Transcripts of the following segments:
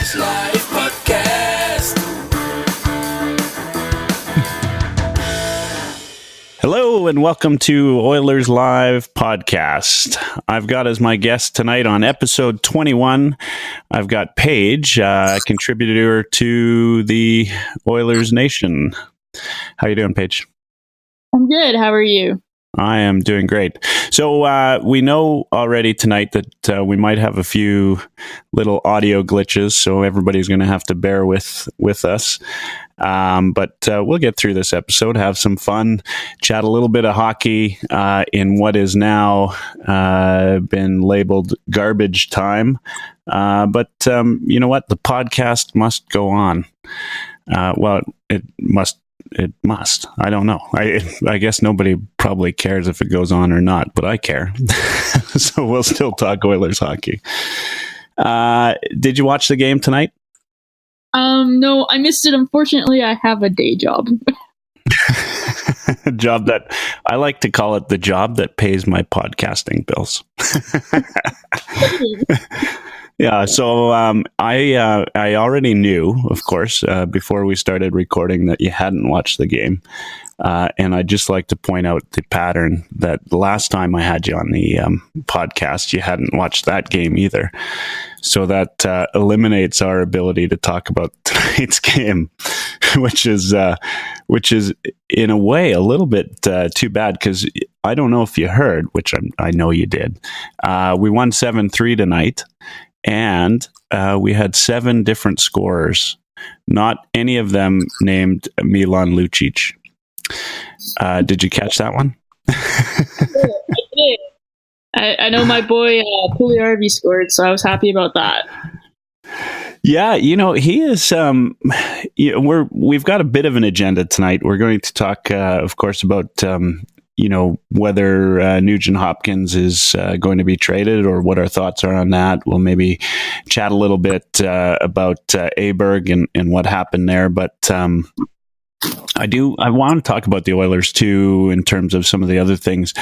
Oilers Live podcast. Hello and welcome to Oilers Live podcast. I've got as my guest tonight on episode 21, I've got Paige, contributor to the Oilers Nation. How you doing, Paige? I'm good. How are you? I am doing great. So we know already tonight that we might have a few little audio glitches, so everybody's going to have to bear with us. But we'll get through this episode, have some fun, chat a little bit of hockey in what is now been labeled garbage time. But you know what? The podcast must go on. Well, it must. I don't know. I guess nobody probably cares if it goes on or not, but I care. So we'll still talk Oilers hockey. Did you watch the game tonight? No, I missed it. Unfortunately, I have a day job. A job that I like to call it the job that pays my podcasting bills. Yeah, so I already knew, of course, before we started recording that you hadn't watched the game. And I'd just like to point out the pattern that the last time I had you on the podcast, you hadn't watched that game either. So that eliminates our ability to talk about tonight's game, which is in a way a little bit too bad, because I don't know if you heard, which I know you did. We won 7-3 tonight. And we had 7 different scorers, not any of them named Milan Lucic. Did you catch that one? I did. I know my boy Puliarvi scored, so I was happy about that. Yeah, you know, he is. We've got a bit of an agenda tonight. We're going to talk, of course, about whether Nugent Hopkins is going to be traded or what our thoughts are on that. We'll maybe chat a little bit about Aberg and what happened there. But I want to talk about the Oilers too in terms of some of the other things.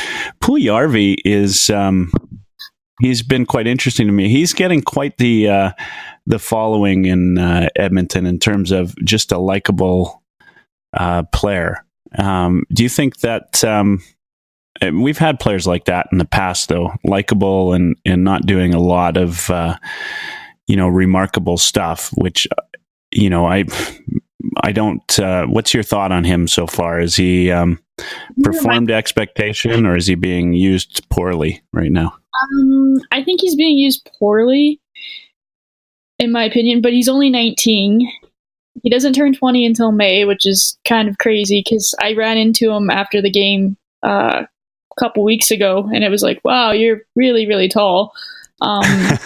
Puliarvi is he's been quite interesting to me. He's getting quite the following in Edmonton in terms of just a likable player. Do you think that we've had players like that in the past, though, likable and not doing a lot of remarkable stuff? Which I don't. What's your thought on him so far? Is he performed to expectation, or is he being used poorly right now? I think he's being used poorly, in my opinion. But he's only 19. He doesn't turn 20 until May, which is kind of crazy because I ran into him after the game a couple weeks ago, and it was like, wow, you're really, really tall. And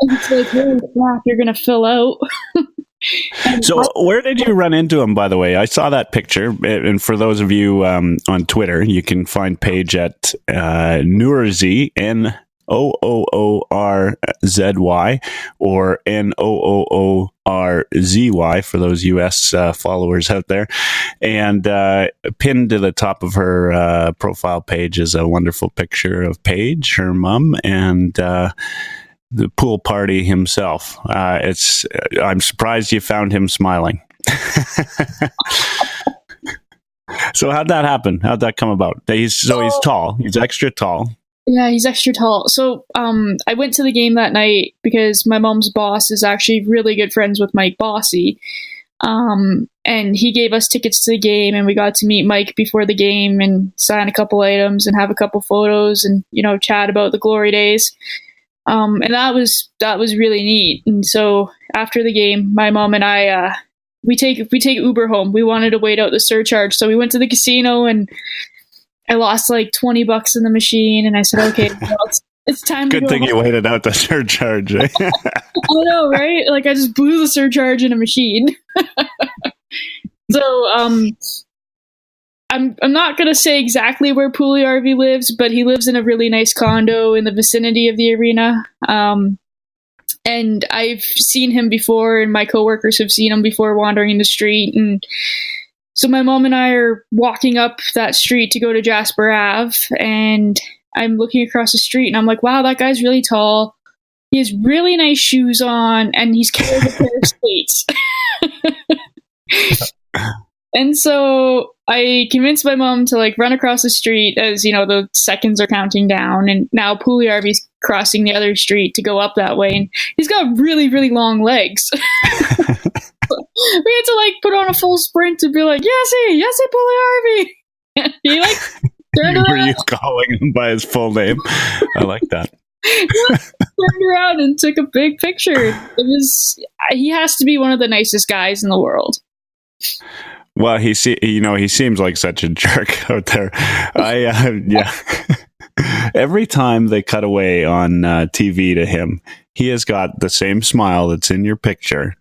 it's like, holy crap, you're going to fill out. So where did you run into him, by the way? I saw that picture, and for those of you on Twitter, you can find Paige at Noorzy, Noorzy, or Noorzy for those US followers out there. And pinned to the top of her profile page is a wonderful picture of Paige, her mom, and the pool party himself. I'm surprised you found him smiling. So how'd that happen? How'd that come about? He's tall. He's extra tall. Yeah, he's extra tall. So I went to the game that night because my mom's boss is actually really good friends with Mike Bossy. And he gave us tickets to the game, and we got to meet Mike before the game and sign a couple items and have a couple photos and, chat about the glory days. And that was really neat. And so after the game, my mom and I, we take Uber home. We wanted to wait out the surcharge. So we went to the casino, and I lost like $20 in the machine. And I said, okay, well, it's time to go. Good thing you waited out the surcharge. Eh? I know, right? Like I just blew the surcharge in a machine. So, I'm not going to say exactly where Puliarvi lives, but he lives in a really nice condo in the vicinity of the arena. And I've seen him before, and my coworkers have seen him before wandering in the street. And so my mom and I are walking up that street to go to Jasper Ave, and I'm looking across the street, and I'm like, wow, that guy's really tall. He has really nice shoes on, and he's carrying a pair of skates. And so I convinced my mom to like run across the street as, you know, the seconds are counting down, and now Puljujärvi's crossing the other street to go up that way, and he's got really, really long legs. We had to like put on a full sprint to be like, Yessie Puljujärvi. He like turned around. Were you calling him by his full name? I like that. Turned around and took a big picture. He has to be one of the nicest guys in the world. Well, he seems like such a jerk out there. Yeah. Every time they cut away on TV to him, he has got the same smile that's in your picture.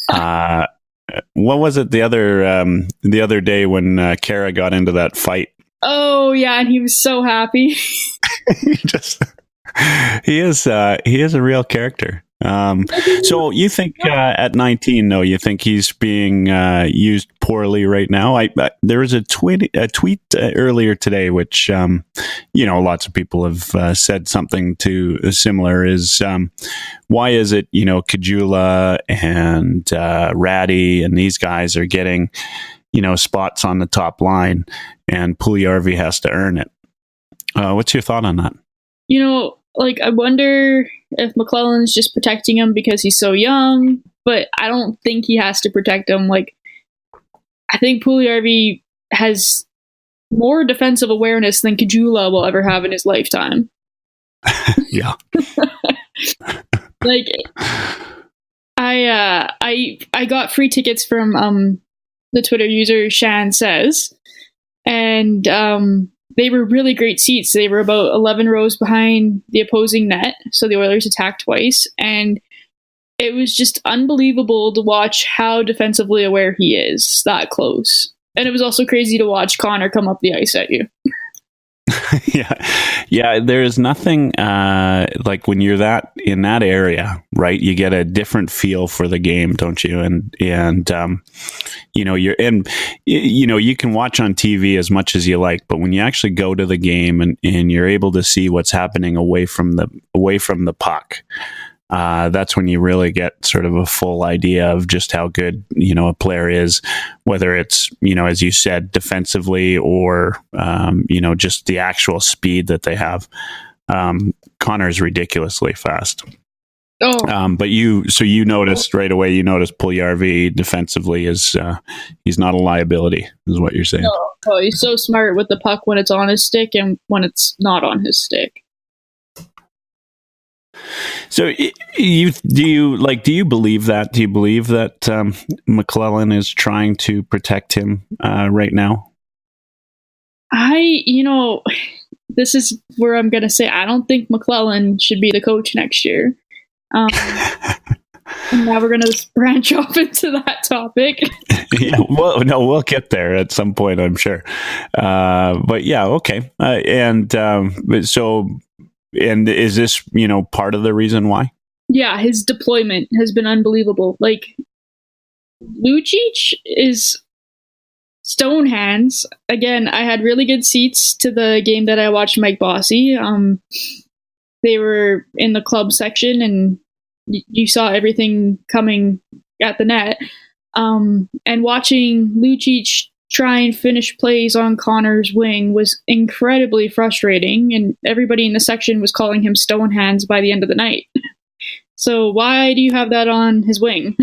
What was it the other day when Kara got into that fight? Oh yeah, and he was so happy. He is a real character. So you think at 19, though, you think he's being used poorly right now? There was a tweet earlier today, which lots of people have said something to similar. Is why is it Kajula and Ratty and these guys are getting spots on the top line, and Puljujärvi has to earn it? What's your thought on that? I wonder if McClellan's just protecting him because he's so young, but I don't think he has to protect him. Like, I think Puljujärvi has more defensive awareness than Kajula will ever have in his lifetime. Yeah. Like, I got free tickets from the Twitter user Shan Says, and they were really great seats. They were about 11 rows behind the opposing net, so the Oilers attacked twice, and it was just unbelievable to watch how defensively aware he is that close. And it was also crazy to watch Connor come up the ice at you. Yeah. There is nothing like when you're in that area, right? You get a different feel for the game, don't you? And you can watch on TV as much as you like, but when you actually go to the game and you're able to see what's happening away from the puck, that's when you really get sort of a full idea of just how good, a player is, whether it's, as you said, defensively or, just the actual speed that they have. Connor's ridiculously fast. Oh. But you noticed right away, Puljujärvi defensively is, he's not a liability, is what you're saying. Oh, he's so smart with the puck when it's on his stick and when it's not on his stick. So do you believe that? Do you believe that McClellan is trying to protect him right now? This is where I'm going to say I don't think McClellan should be the coach next year. And now we're going to branch off into that topic. Yeah, we'll get there at some point, I'm sure. But yeah, okay. And is this, part of the reason why? Yeah, his deployment has been unbelievable. Like, Lucic is stone hands. Again, I had really good seats to the game that I watched Mike Bossy. They were in the club section, and you saw everything coming at the net. And watching Lucic try and finish plays on Connor's wing was incredibly frustrating, and everybody in the section was calling him stone hands by the end of the night. So why do you have that on his wing?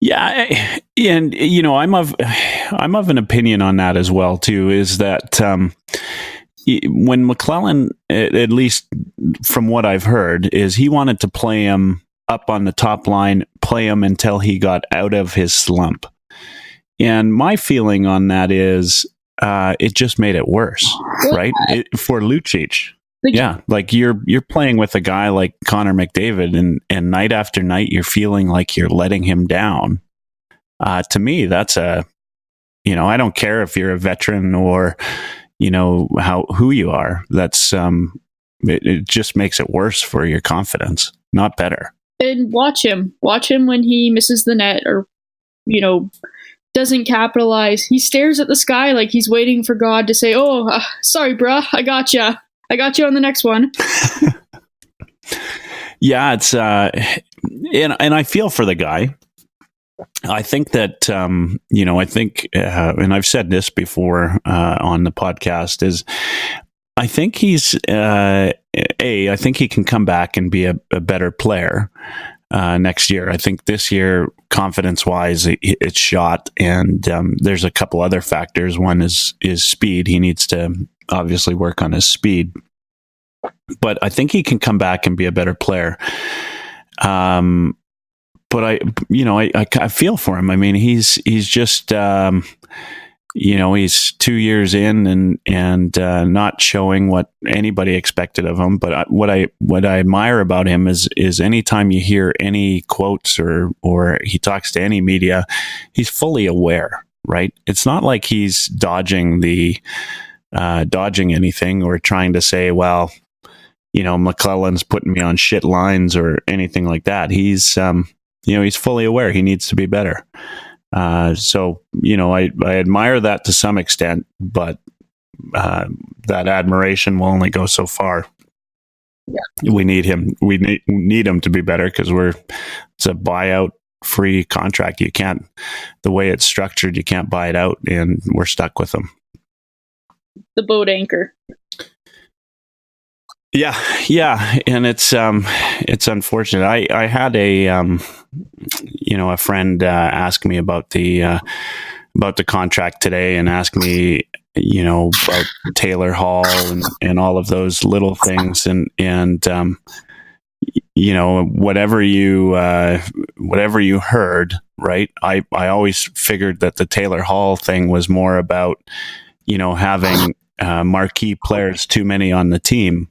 Yeah, and I'm of an opinion on that as well too. Is that when McClellan, at least from what I've heard, is he wanted to play him up on the top line, play him until he got out of his slump. And my feeling on that is it just made it worse, right? For Lucic. Yeah, like you're playing with a guy like Connor McDavid, and night after night you're feeling like you're letting him down. To me, that's I don't care if you're a veteran or who you are. That's it just makes it worse for your confidence, not better. And watch him when he misses the net or doesn't capitalize. He stares at the sky like he's waiting for God to say, "Oh, sorry, bruh, I got you on the next one." Yeah, it's and I feel for the guy. I think that I think, and I've said this before on the podcast, is I think he's I think he can come back and be a better player next year. I think this year, confidence-wise, it's shot, and there's a couple other factors. One is speed. He needs to obviously work on his speed, but I think he can come back and be a better player. But I feel for him. I mean, he's just he's 2 years in and not showing what anybody expected of him. But what I admire about him is anytime you hear any quotes or he talks to any media, he's fully aware. Right? It's not like he's dodging anything or trying to say, well, McClellan's putting me on shit lines or anything like that. He's he's fully aware he needs to be better. So I admire that to some extent, but that admiration will only go so far. Yeah. We need him. We need him to be better because it's a buyout free contract. You can't, the way it's structured, you can't buy it out, and we're stuck with him. The boat anchor. Yeah, and it's unfortunate. I had a friend ask me about the contract today and ask me about Taylor Hall and all of those little things and whatever you heard, right? I always figured that the Taylor Hall thing was more about having marquee players too many on the team.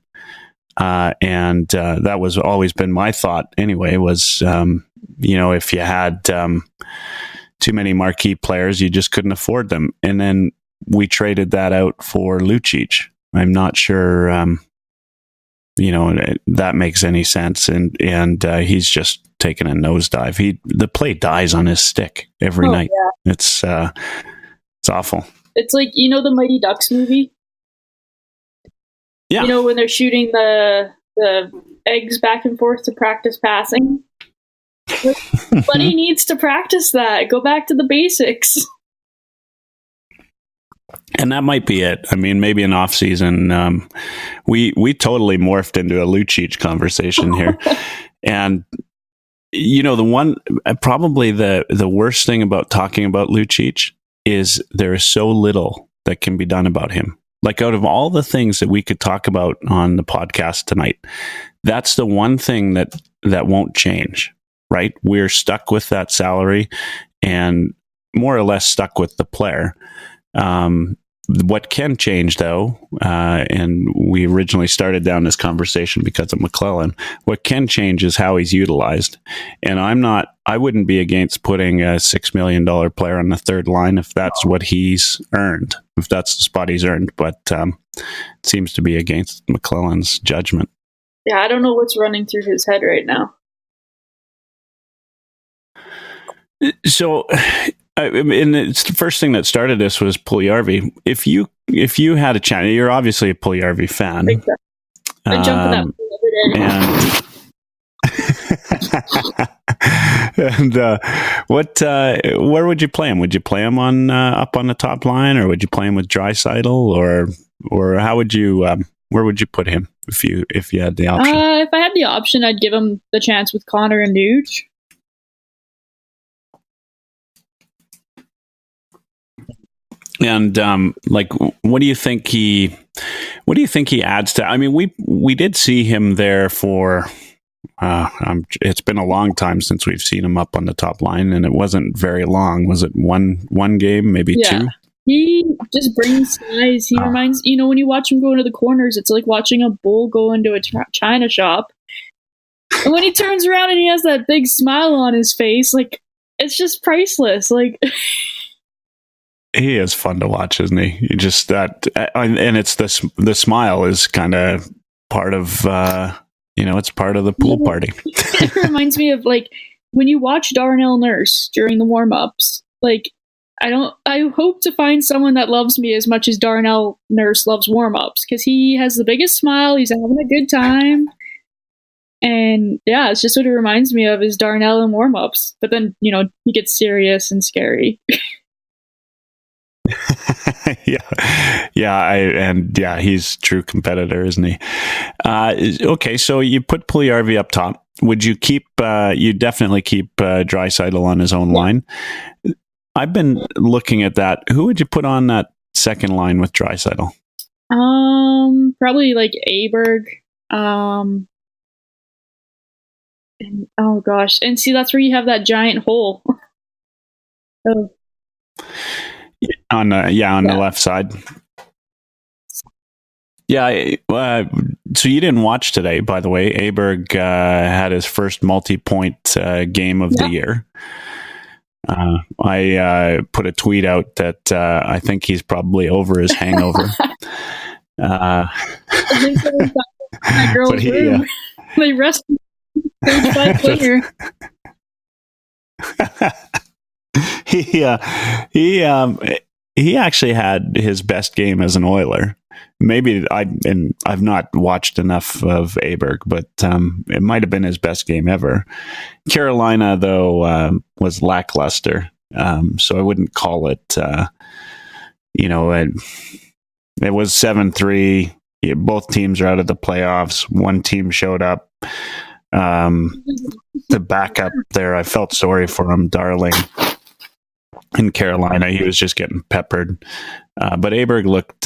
And that was always been my thought anyway, was, if you had too many marquee players, you just couldn't afford them. And then we traded that out for Lucic. I'm not sure, that makes any sense. And he's just taken a nosedive. The play dies on his stick every night. Yeah. It's awful. It's like, the Mighty Ducks movie. Yeah. When they're shooting the eggs back and forth to practice passing. But he needs to practice that. Go back to the basics. And that might be it. I mean, maybe an off season. We totally morphed into a Lucic conversation here. And the one, probably the worst thing about talking about Lucic is there is so little that can be done about him. Like, out of all the things that we could talk about on the podcast tonight, that's the one thing that won't change, right? We're stuck with that salary and more or less stuck with the player. What can change, though, and we originally started down this conversation because of McClellan, what can change is how he's utilized. And I wouldn't be against putting a $6 million player on the third line if that's what he's earned, if that's the spot he's earned. But it seems to be against McClellan's judgment. Yeah, I don't know what's running through his head right now. So, and it's the first thing that started this was Puljujarvi. If you had a chance, you're obviously a Puljujarvi fan. I jump in that and where would you play him? Would you play him on up on the top line, or would you play him with Draisaitl, or how would you where would you put him if you had the option? If I had the option, I'd give him the chance with Connor and Nuge. And what do you think he adds to? I mean, we did see him there for. It's been a long time since we've seen him up on the top line, and it wasn't very long. Was it one game, maybe two? He just brings size. He reminds, when you watch him go into the corners, it's like watching a bull go into a china shop. And when he turns around and he has that big smile on his face, like, it's just priceless. Like. He is fun to watch, isn't he? You just that, and it's the smile is kind of part of, it's part of the pool party. It reminds me of like when you watch Darnell Nurse during the warm-ups. Like, I hope to find someone that loves me as much as Darnell Nurse loves warm-ups, because he has the biggest smile. He's having a good time. And yeah, it's just what it reminds me of is Darnell in warm-ups. But then, you know, he gets serious and scary. He's a true competitor, isn't he? Okay, so you put Puljujarvi up top. Would you keep? You definitely keep Draisaitl on his own line. I've been looking at that. Who would you put on that second line with Draisaitl? Probably like Aberg. And, oh gosh, and see, that's where you have that giant hole. Oh. On the left side. Yeah. So you didn't watch today, by the way. Aberg had his first multi-point game of the year. I put a tweet out that I think he's probably over his hangover. I think so. That girl's room. They rescued Paige Bednorz. He actually had his best game as an Oiler. Maybe I've not watched enough of Aberg, but it might have been his best game ever. Carolina, though, was lackluster, so I wouldn't call it. It was 7-3. Both teams are out of the playoffs. One team showed up. The backup there, I felt sorry for him, Darling. In Carolina, he was just getting peppered. But Aberg looked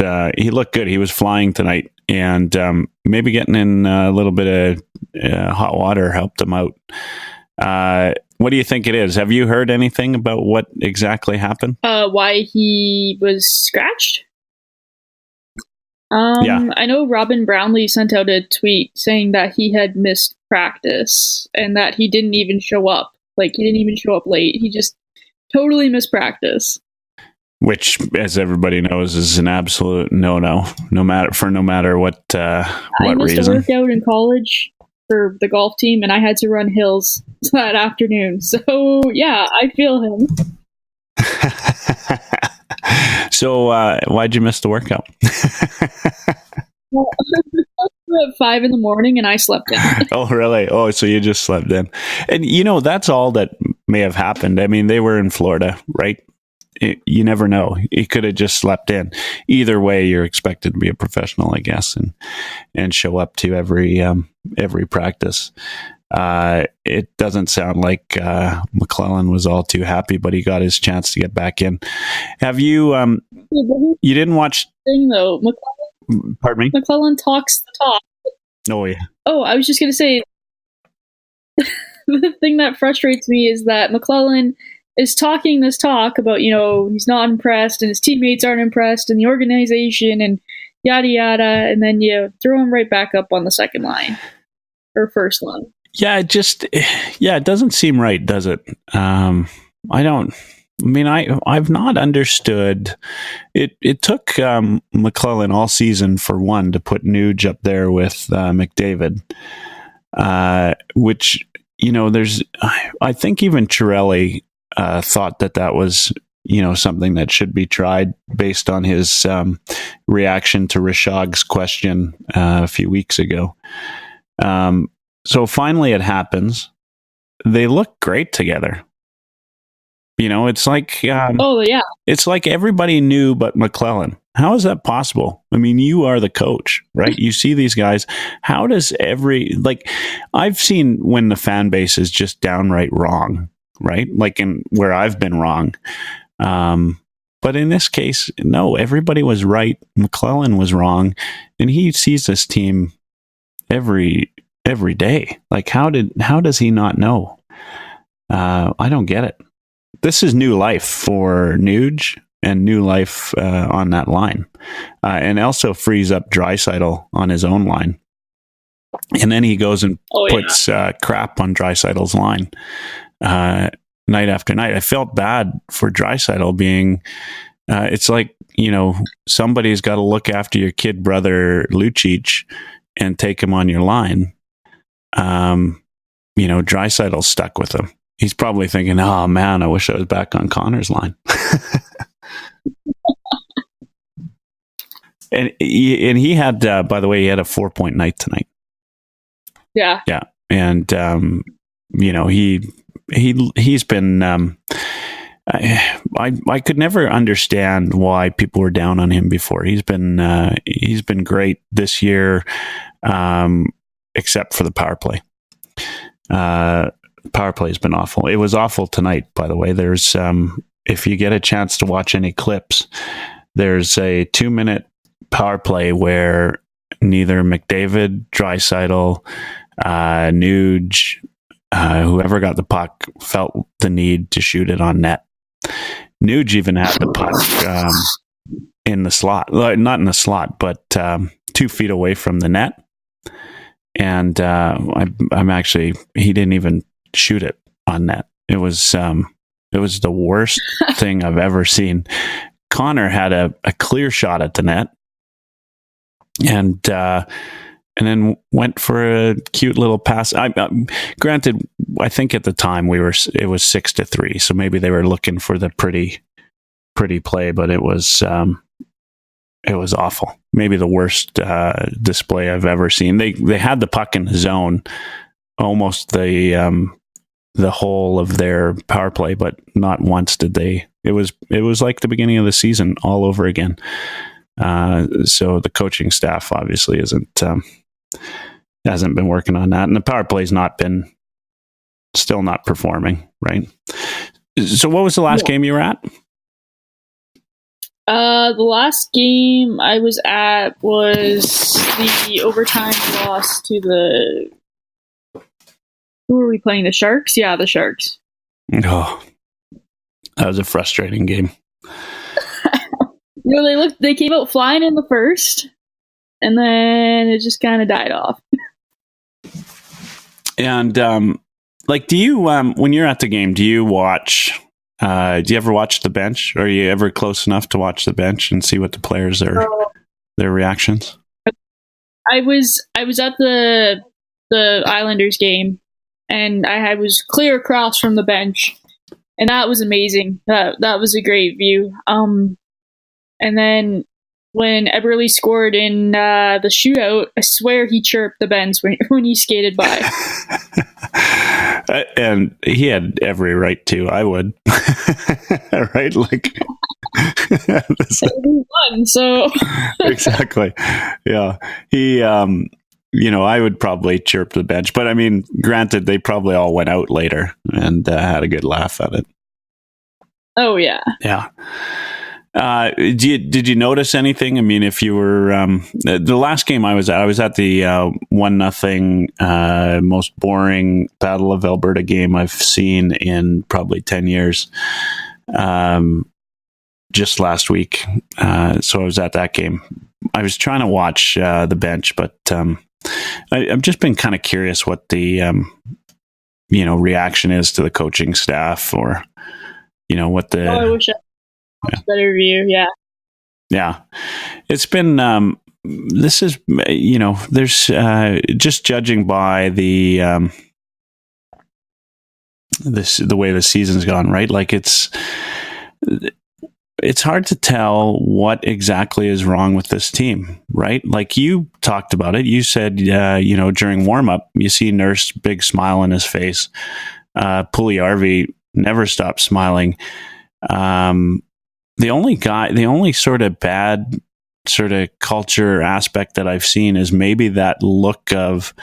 good. He was flying tonight, and maybe getting in a little bit of hot water helped him out. What do you think it is? Have you heard anything about what exactly happened? Why he was scratched? I know Robin Brownlee sent out a tweet saying that he had missed practice and that he didn't even show up. Like, he didn't even show up late. He just totally missed practice. Which, as everybody knows, is an absolute no-no. No matter what reason. I missed a workout in college for the golf team, and I had to run hills that afternoon. So yeah, I feel him. So why'd you miss the workout? Well, at 5 a.m, and I slept in. Oh, really? Oh, so you just slept in. And, that's all that may have happened. I mean, they were in Florida, right? You never know. He could have just slept in. Either way, you're expected to be a professional, I guess, and show up to every practice. It doesn't sound like McClellan was all too happy, but he got his chance to get back in. Have you? You didn't watch? Thing though, Pardon me? McClellan talks the talk. Oh yeah. Oh, I was just gonna say. The thing that frustrates me is that McClellan is talking this talk about, he's not impressed and his teammates aren't impressed and the organization and yada yada, and then you throw him right back up on the second line or first line. Yeah, it doesn't seem right, does it? I've not understood. It took McClellan all season for one to put Nuge up there with McDavid, which I think even Chiarelli thought that was something that should be tried based on his reaction to Rishog's question a few weeks ago. So finally it happens. They look great together. It's like it's like everybody knew but McClellan. How is that possible? I mean, you are the coach, right? You see these guys. How does I've seen when the fan base is just downright wrong, right? Like where I've been wrong. But in this case, no, everybody was right. McClellan was wrong, and he sees this team every day. Like, how does he not know? I don't get it. This is new life for Nuge and new life on that line, and also frees up Draisaitl on his own line. And then he goes and puts crap on Draisaitl's line night after night. I felt bad for Draisaitl being. It's like somebody's got to look after your kid brother Lucic and take him on your line. Draisaitl's stuck with him. He's probably thinking, "Oh man, I wish I was back on Connor's line." and he had, by the way, he had a 4-point night tonight. Yeah. Yeah. and he's been. I could never understand why people were down on him before. He's been great this year, except for the power play. Power play has been awful. It was awful tonight, by the way. There's if you get a chance to watch any clips, there's a 2-minute power play where neither McDavid, Draisaitl, Nuge, whoever got the puck felt the need to shoot it on net. Nuge even had the puck in the slot, not in the slot, but 2 feet away from the net. And I'm actually, he didn't even shoot it on net. It was the worst thing I've ever seen. Connor had a clear shot at the net, and then went for a cute little pass. Granted, I think at the time it was 6-3, so maybe they were looking for the pretty play, but it was awful. Maybe the worst display I've ever seen. They had the puck in the zone, almost the whole of their power play, but not once did they. It was like the beginning of the season all over again. So the coaching staff obviously hasn't been working on that, and the power play's still not performing, right? So what was the last game you were at? The last game I was at was the overtime loss to the... Who were we playing? The Sharks? Yeah, the Sharks. Oh, that was a frustrating game. They came out flying in the first, and then it just kind of died off. And do you when you're at the game, do you watch? Do you ever watch the bench? Or are you ever close enough to watch the bench and see what the players their reactions? I was at the Islanders game, and I was clear across from the bench, and that was amazing. That was a great view. And then when Eberle scored in the shootout, I swear he chirped the Benz when he skated by. And he had every right to. I would. Right? Like, won, so. Exactly. Yeah. He, I would probably chirp the bench. But I mean, granted, they probably all went out later and had a good laugh at it. Oh, yeah. Yeah. Did you notice anything? I mean, if you were the last game I was at the 1-0 most boring Battle of Alberta game I've seen in probably 10 years. Just last week, so I was at that game. I was trying to watch the bench, but I've just been kind of curious what the reaction is to the coaching staff, or what the. I wish better view. Yeah, it's been this is there's just judging by the way the season's gone, right? Like it's hard to tell what exactly is wrong with this team, right? Like you talked about it, you said during warm up you see Nurse big smile on his face, Puljujarvi never stopped smiling. The only sort of bad sort of culture aspect that I've seen is maybe that look of,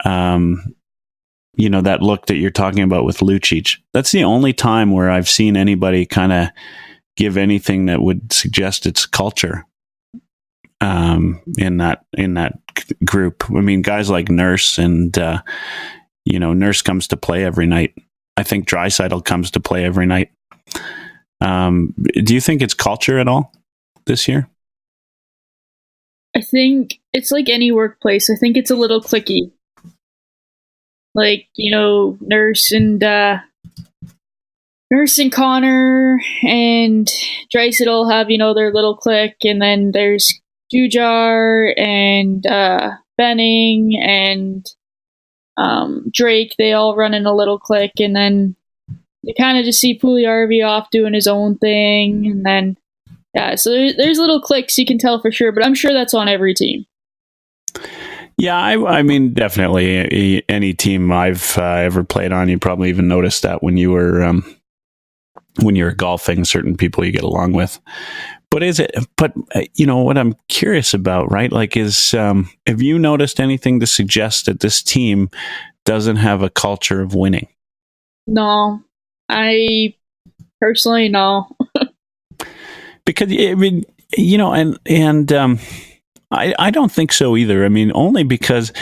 that look that you're talking about with Lucic. That's the only time where I've seen anybody kind of give anything that would suggest it's culture, in that group. I mean, guys like Nurse and, Nurse comes to play every night. I think Draisaitl comes to play every night. Do you think it's culture at all this year? I think it's like any workplace. I think it's a little cliquey. Like, Nurse and Connor and Draisaitl have, their little clique, and then there's Gujar and Benning and Drake. They all run in a little clique, and then you kind of just see Puljujarvi off doing his own thing, and then so there's little cliques you can tell for sure, but I'm sure that's on every team. Yeah, I mean, definitely. Any team I've ever played on, you probably even noticed that when you were golfing, certain people you get along with. But what I'm curious about, right? Like, have you noticed anything to suggest that this team doesn't have a culture of winning? No, I personally no. Because I mean, I don't think so either. I mean, only because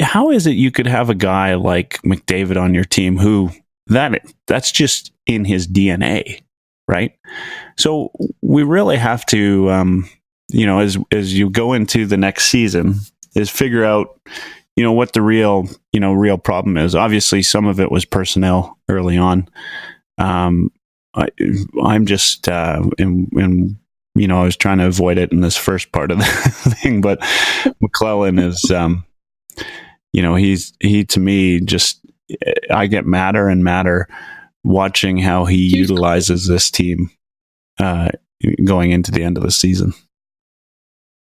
how is it you could have a guy like McDavid on your team who that's just in his DNA, right? So we really have to, as you go into the next season, is figure out, what the real problem is. Obviously, some of it was personnel early on. I'm just I was trying to avoid it in this first part of the thing, but McClellan is, he to me just, I get madder and madder watching how he utilizes this team going into the end of the season.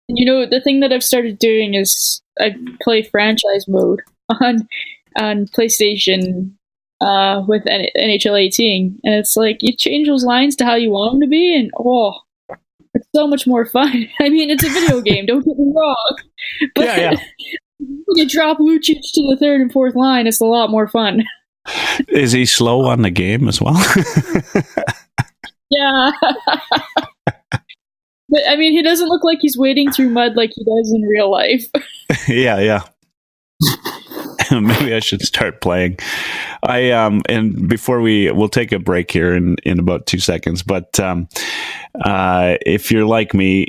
The thing that I've started doing is I play franchise mode on PlayStation with NHL 18, and it's like you change those lines to how you want them to be, and it's so much more fun. I mean, it's a video game, don't get me wrong, but yeah. when you drop Lucic to the third and fourth line, it's a lot more fun. Is he slow on the game as well? Yeah. But I mean, he doesn't look like he's wading through mud like he does in real life. Yeah. Maybe I should start playing. And before we'll take a break here in about 2 seconds. But if you're like me,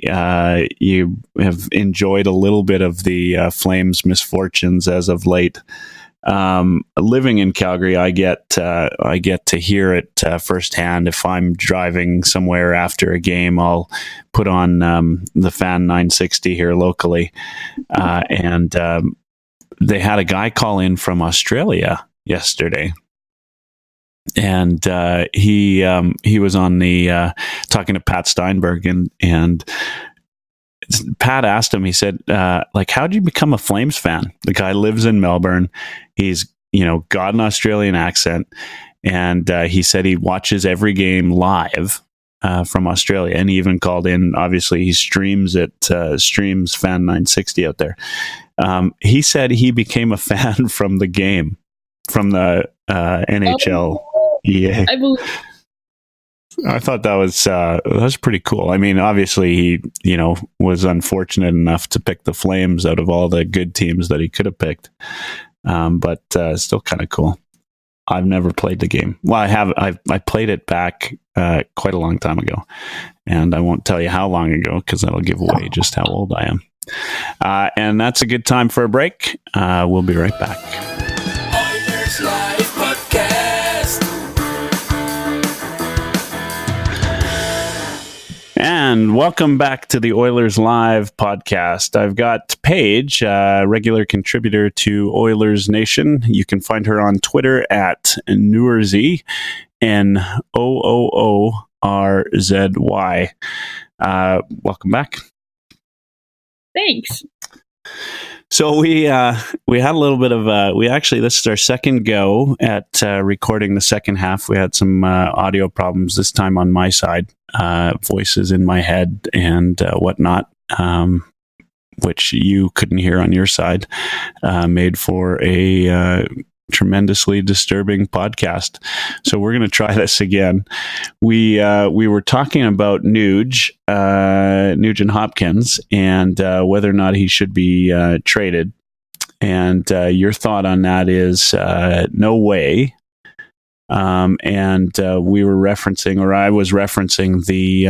you have enjoyed a little bit of the Flames' misfortunes as of late. Living in Calgary, I get to hear it firsthand. If I'm driving somewhere after a game, I'll put on the Fan 960 here locally, and they had a guy call in from Australia yesterday, and he was on the talking to Pat Steinberg, and Pat asked him, he said, how'd you become a Flames fan? The guy lives in Melbourne. He's, got an Australian accent. And he said he watches every game live from Australia. And he even called in, obviously, he streams Fan 960 out there. He said he became a fan from the game, from the NHL. Yeah. I believe. I thought that was pretty cool. I mean, obviously he, was unfortunate enough to pick the Flames out of all the good teams that he could have picked. But still kind of cool. I've never played the game. Well, I have. I played it back quite a long time ago, and I won't tell you how long ago because that'll give away just how old I am. And that's a good time for a break. We'll be right back. Oilers Live Podcast. And welcome back to the Oilers Live podcast. I've got Paige, regular contributor to Oilers Nation. You can find her on Twitter at Noorzy, Noorzy. Welcome back. Thanks. So we had a little bit of this is our second go at recording the second half. We had some audio problems this time on my side, voices in my head and whatnot, which you couldn't hear on your side, made for a tremendously disturbing podcast. So we're going to try this again. We were talking about Nugent Hopkins and whether or not he should be traded. And your thought on that is no way. And we were referencing, or I was referencing the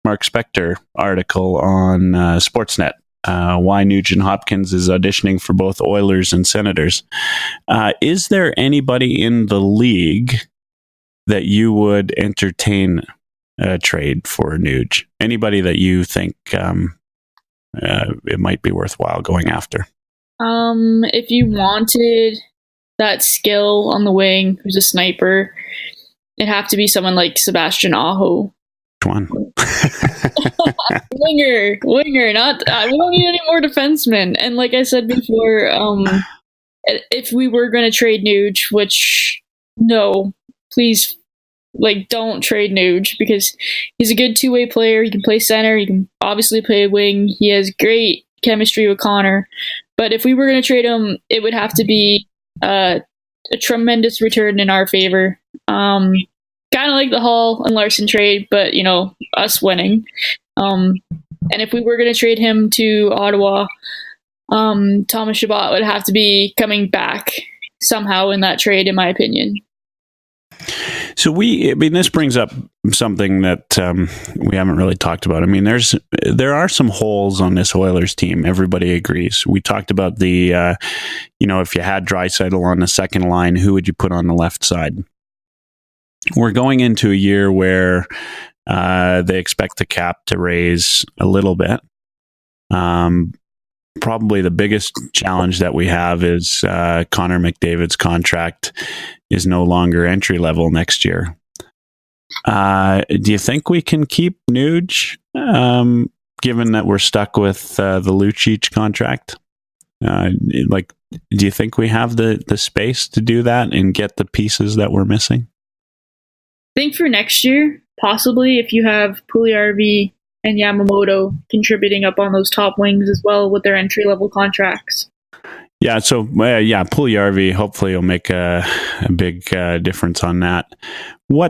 Mark Spector article on Sportsnet. Why Nugent Hopkins is auditioning for both Oilers and Senators. Is there anybody in the league that you would entertain a trade for Nuge? Anybody that you think it might be worthwhile going after? If you wanted that skill on the wing, who's a sniper, it'd have to be someone like Sebastian Aho. Which one? Winger. Not we don't need any more defensemen. And like I said before, if we were going to trade Nuge, which no, please, like, don't trade Nuge because he's a good two-way player. He can play center. He can obviously play wing. He has great chemistry with Connor. But if we were going to trade him, it would have to be a tremendous return in our favor. Kind of like the Hall and Larson trade, but, you know, us winning. And if we were going to trade him to Ottawa, Thomas Chabot would have to be coming back somehow in that trade, in my opinion. So this brings up something that we haven't really talked about. I mean, there are some holes on this Oilers team. Everybody agrees. We talked about the, if you had Draisaitl on the second line, who would you put on the left side? We're going into a year where they expect the cap to raise a little bit. Probably the biggest challenge that we have is Connor McDavid's contract is no longer entry level next year. Do you think we can keep Nuge, given that we're stuck with the Lucic contract? Do you think we have the space to do that and get the pieces that we're missing? I think for next year, possibly, if you have Puljujarvi and Yamamoto contributing up on those top wings as well with their entry-level contracts. Yeah, so Puljujarvi hopefully will make a big difference on that. We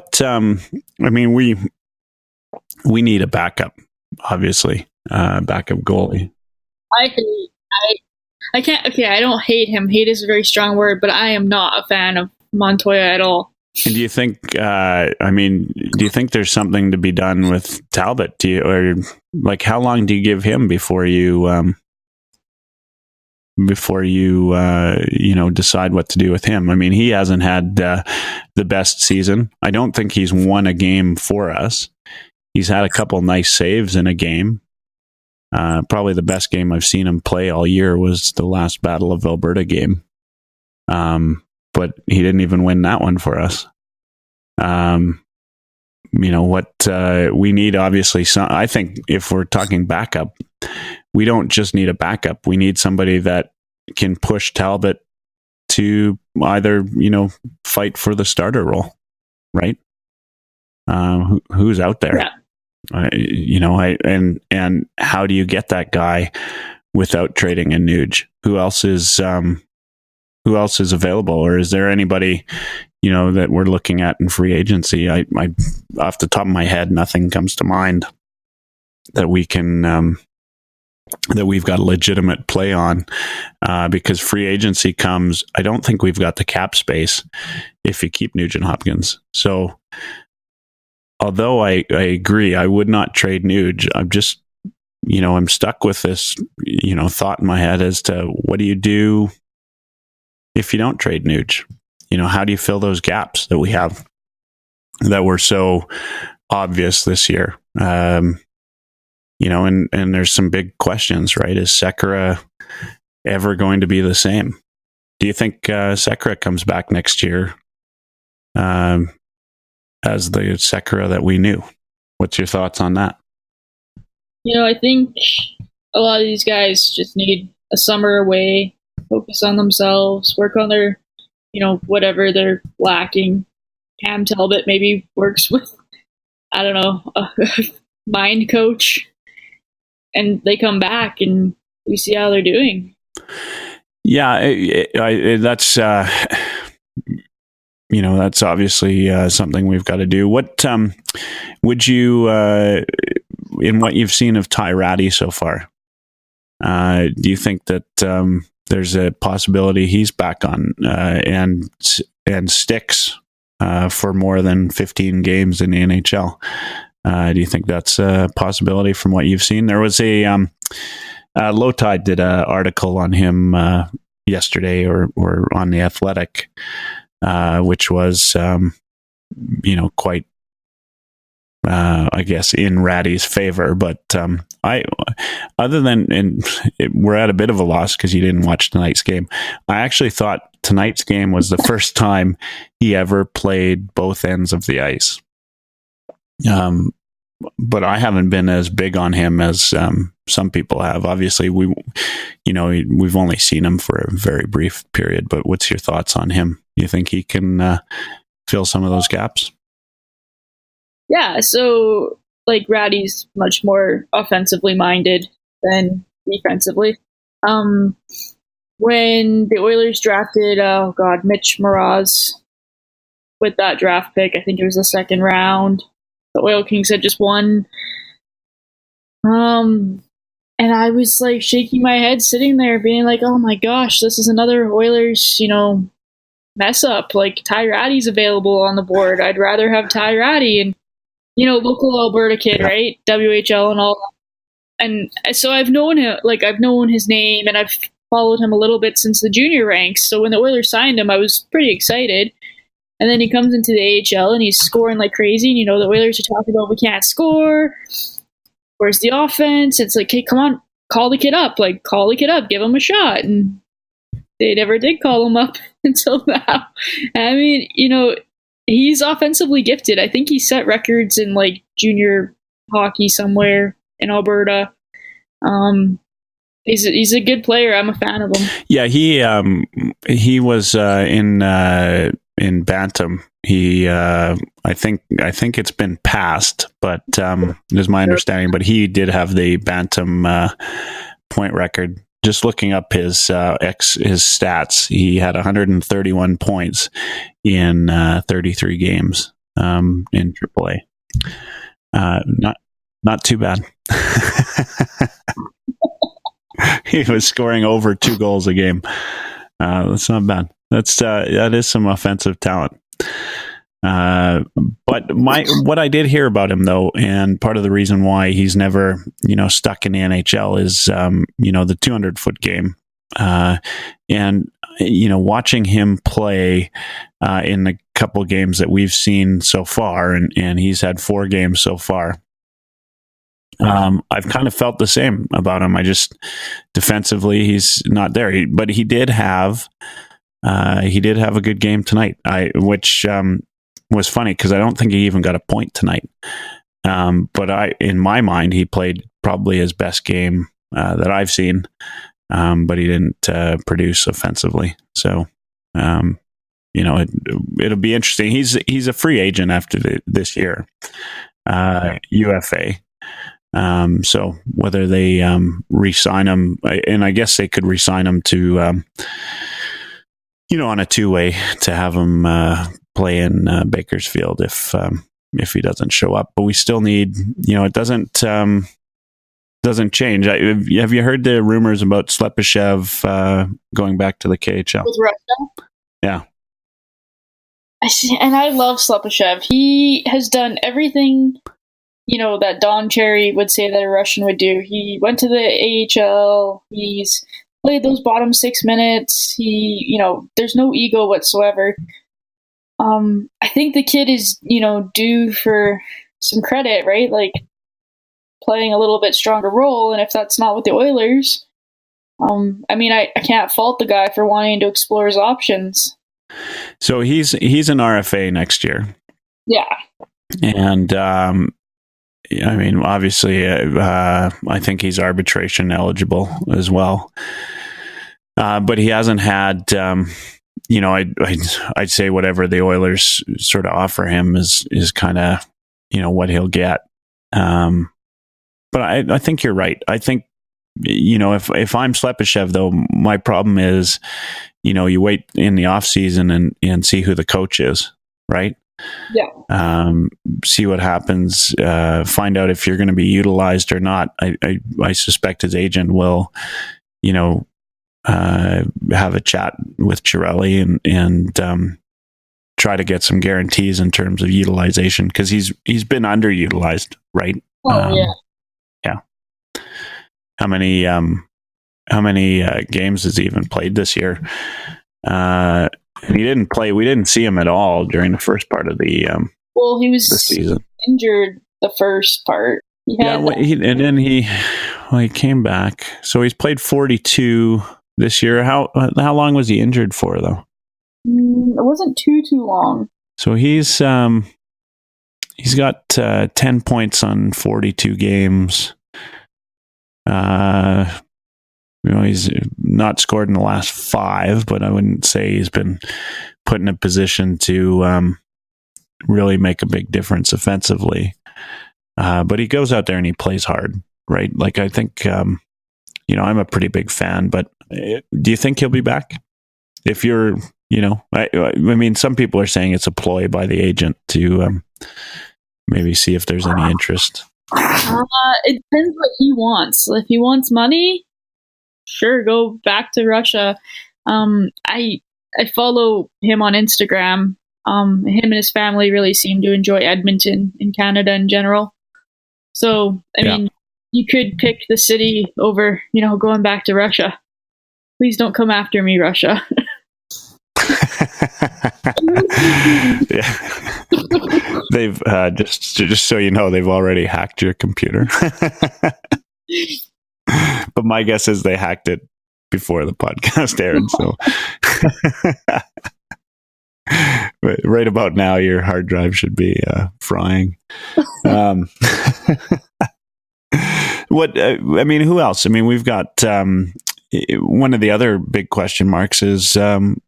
need a backup, obviously, backup goalie. I can't. Okay, I don't hate him. Hate is a very strong word, but I am not a fan of Montoya at all. And do you think? Do you think there's something to be done with Talbot? How long do you give him before you decide what to do with him? I mean, he hasn't had the best season. I don't think he's won a game for us. He's had a couple nice saves in a game. Probably the best game I've seen him play all year was the last Battle of Alberta game. But he didn't even win that one for us. We need, obviously, I think if we're talking backup, we don't just need a backup. We need somebody that can push Talbot to either, fight for the starter role, right? Who's out there? Yeah. And how do you get that guy without trading a Nuge? Who else is available, or is there anybody that we're looking at in free agency? I off the top of my head, nothing comes to mind that we can that we've got a legitimate play on, because free agency comes. I don't think we've got the cap space if you keep Nugent Hopkins. So, although I agree, I would not trade Nuge. I'm just I'm stuck with this thought in my head as to what do you do if you don't trade Nuge? How do you fill those gaps that we have that were so obvious this year? And there's some big questions, right? Is Sekera ever going to be the same? Do you think Sekera comes back next year as the Sekera that we knew? What's your thoughts on that? I think a lot of these guys just need a summer away, focus on themselves, work on their, whatever they're lacking. Cam Talbot maybe works with, I don't know, a mind coach, and they come back and we see how they're doing. Yeah, that's that's obviously something we've got to do. What would you, in what you've seen of Ty Ratty so far, do you think that there's a possibility he's back on and sticks for more than 15 games in the NHL? Do you think that's a possibility from what you've seen? There was a Low Tide did an article on him yesterday or on The Athletic, which was quite I guess in Ratty's favor, but we're at a bit of a loss because you didn't watch tonight's game. I actually thought tonight's game was the first time he ever played both ends of the ice. but I haven't been as big on him as some people have. Obviously, we've only seen him for a very brief period. But what's your thoughts on him? You think he can fill some of those gaps? Yeah, so like Ratty's much more offensively minded than defensively. When the Oilers drafted, Mitch Mraz with that draft pick, I think it was the second round, the Oil Kings had just won. And I was like shaking my head sitting there being like, oh my gosh, this is another Oilers, mess up. Like Ty Ratty's available on the board. I'd rather have Ty Ratty and, local Alberta kid, right? WHL and all that. And so I've known him, I've known his name and I've followed him a little bit since the junior ranks. So when the Oilers signed him, I was pretty excited. And then he comes into the AHL and he's scoring like crazy. And, the Oilers are talking about we can't score. Where's the offense? It's like, hey, come on, call the kid up. Call the kid up. Give him a shot. And they never did call him up until now. I mean, he's offensively gifted. I think he set records in junior hockey somewhere in Alberta. He's a good player. I'm a fan of him. Yeah, he was in Bantam. He I think it's been passed, but is my understanding. But he did have the Bantam point record. Just looking up his stats, he had 131 points in 33 games in AAA. Not too bad. He was scoring over 2 goals a game. That's not bad. That is some offensive talent. But what I did hear about him though, and part of the reason why he's never, stuck in the NHL is, the 200-foot game. And, watching him play, in the couple games that we've seen so far, and he's had 4 games so far. I've kind of felt the same about him. I just defensively, he's not there, but he did have a good game tonight. Which was funny because I don't think he even got a point tonight. But in my mind, he played probably his best game that I've seen. But he didn't produce offensively. So, it'll be interesting. He's a free agent after this year, UFA. So whether they re-sign him, and I guess they could re-sign him to, on a 2-way to have him play in Bakersfield if he doesn't show up. But we still need, it doesn't change. Have you heard the rumors about Slepyshev going back to the KHL? With Russia? Yeah. And I love Slepyshev. He has done everything, that Don Cherry would say that a Russian would do. He went to the AHL. He's played those bottom 6 minutes. There's no ego whatsoever. I think the kid is, due for some credit, right? Playing a little bit stronger role. And if that's not with the Oilers, I can't fault the guy for wanting to explore his options. So he's an RFA next year. Yeah. And, obviously, I think he's arbitration eligible as well. But he hasn't had, I'd say whatever the Oilers sort of offer him is kind of, what he'll get. But I think you're right. I think, if I'm Slepyshev, though, my problem is, you wait in the off season and see who the coach is, right? Yeah. See what happens. Find out if you're going to be utilized or not. I suspect his agent will, have a chat with Chiarelli and try to get some guarantees in terms of utilization because he's been underutilized, right? Oh yeah. Yeah. How many games has he even played this year? He didn't play. We didn't see him at all during the first part of the he was the season. Injured the first part. And then he came back. So he's played 42 this year. How long was he injured for though? It wasn't too long. So he's He's got 10 points on 42 games. He's not scored in the last 5, but I wouldn't say he's been put in a position to really make a big difference offensively. But he goes out there and he plays hard, right? Like, I think, I'm a pretty big fan, but do you think he'll be back? If you're, I mean, some people are saying it's a ploy by the agent to maybe see if there's any interest. It depends what he wants. If he wants money, sure, go back to Russia. I follow him on Instagram. Him and his family really seem to enjoy Edmonton in Canada in general. So, I mean, you could pick the city over, going back to Russia. Please don't come after me, Russia. Yeah. They've just so you know, they've already hacked your computer. But my guess is they hacked it before the podcast aired. So right about now, your hard drive should be frying. Who else? I mean, we've got one of the other big question marks is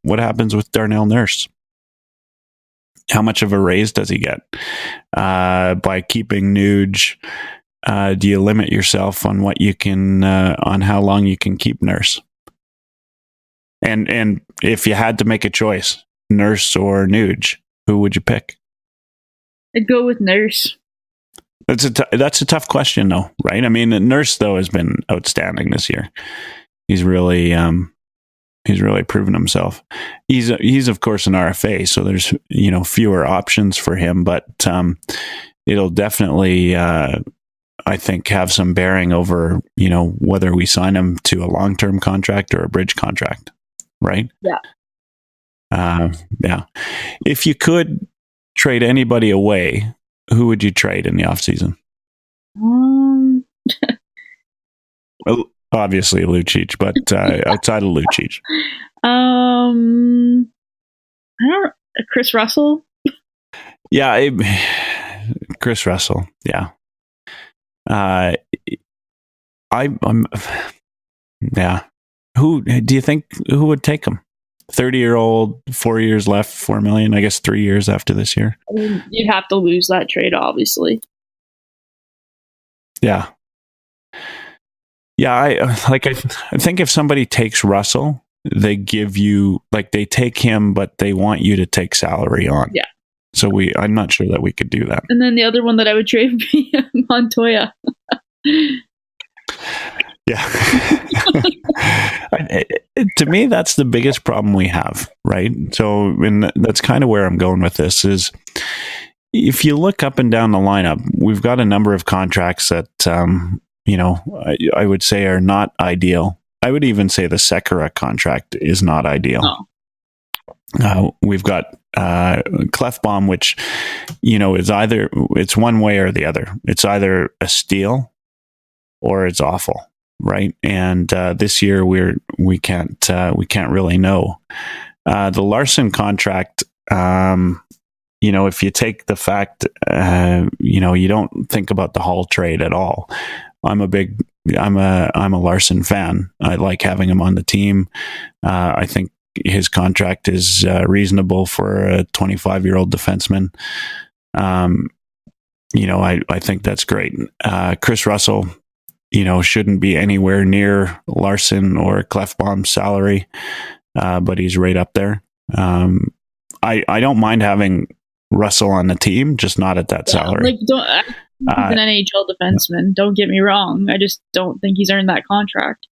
what happens with Darnell Nurse? How much of a raise does he get by keeping Nuge? Do you limit yourself on what you can, on how long you can keep Nurse? And if you had to make a choice, Nurse or Nuge, who would you pick? I'd go with Nurse. That's a tough question, though, right? I mean, Nurse though has been outstanding this year. He's really proven himself. He's of course an RFA, so there's fewer options for him, but it'll definitely I think have some bearing over whether we sign him to a long-term contract or a bridge contract, right? Yeah. Yeah. If you could trade anybody away, who would you trade in the offseason? Well, obviously Lucic, but outside of Lucic. I don't. Chris Russell. Yeah, Chris Russell. Yeah. I'm. Yeah. Who do you think? Who would take him? 30-year-old, 4 years left, $4 million. I guess 3 years after this year. I mean, you'd have to lose that trade, obviously. Yeah. Yeah, I think if somebody takes Russell, they give you they take him, but they want you to take salary on. Yeah. So I'm not sure that we could do that. And then the other one that I would trade would be Montoya. Yeah. To me, that's the biggest problem we have, right? So, and that's kind of where I'm going with this is if you look up and down the lineup, we've got a number of contracts that, I would say are not ideal. I would even say the Sekera contract is not ideal. Oh. We've got Clefbaum, which, is it's one way or the other. It's either a steal or it's awful, right? And this year we can't really know. The Larson contract, if you take the fact, you don't think about the Hall trade at all. I'm a Larson fan. I like having him on the team. I think his contract is reasonable for a 25-year-old defenseman. I think that's great. Chris Russell, shouldn't be anywhere near Larson or Clefbaum's salary, but he's right up there. I don't mind having Russell on the team, just not at that salary. He's an NHL defenseman. Don't get me wrong. I just don't think he's earned that contract.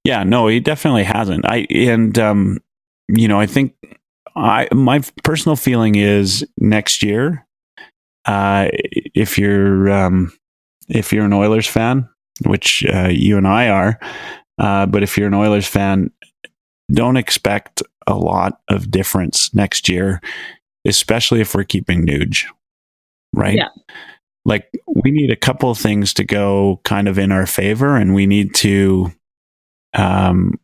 Yeah, no, he definitely hasn't. I think my personal feeling is next year, if you're an Oilers fan, which you and I are, but if you're an Oilers fan, don't expect a lot of difference next year, especially if we're keeping Nuge, right? Yeah. We need a couple of things to go kind of in our favor, and we need to kind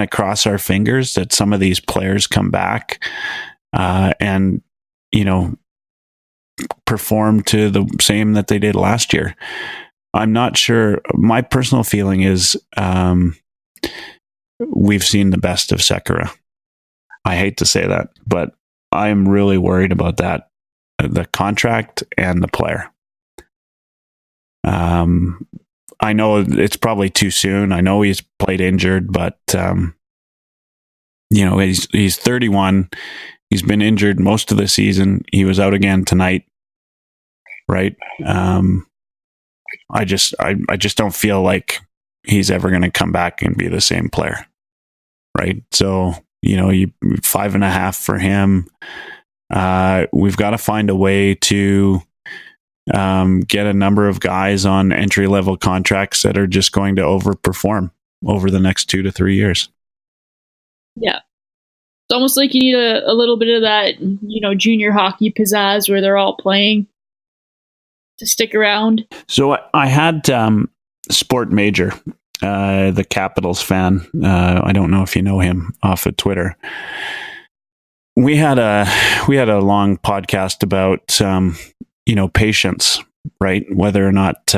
of cross our fingers that some of these players come back, and perform to the same that they did last year. I'm not sure. My personal feeling is we've seen the best of Sekera. I hate to say that, but I'm really worried about that, the contract and the player. I know it's probably too soon. I know he's played injured, but he's 31. He's been injured most of the season. He was out again tonight, right? I just don't feel like he's ever going to come back and be the same player, right? So, you 5.5 for him. We've got to find a way to get a number of guys on entry-level contracts that are just going to overperform over the next 2 to 3 years. Yeah. It's almost like you need a little bit of that, junior hockey pizzazz where they're all playing to stick around. So I had Sport Major, the Capitals fan. I don't know if you know him off of Twitter. We had a long podcast about patience, right? Whether or not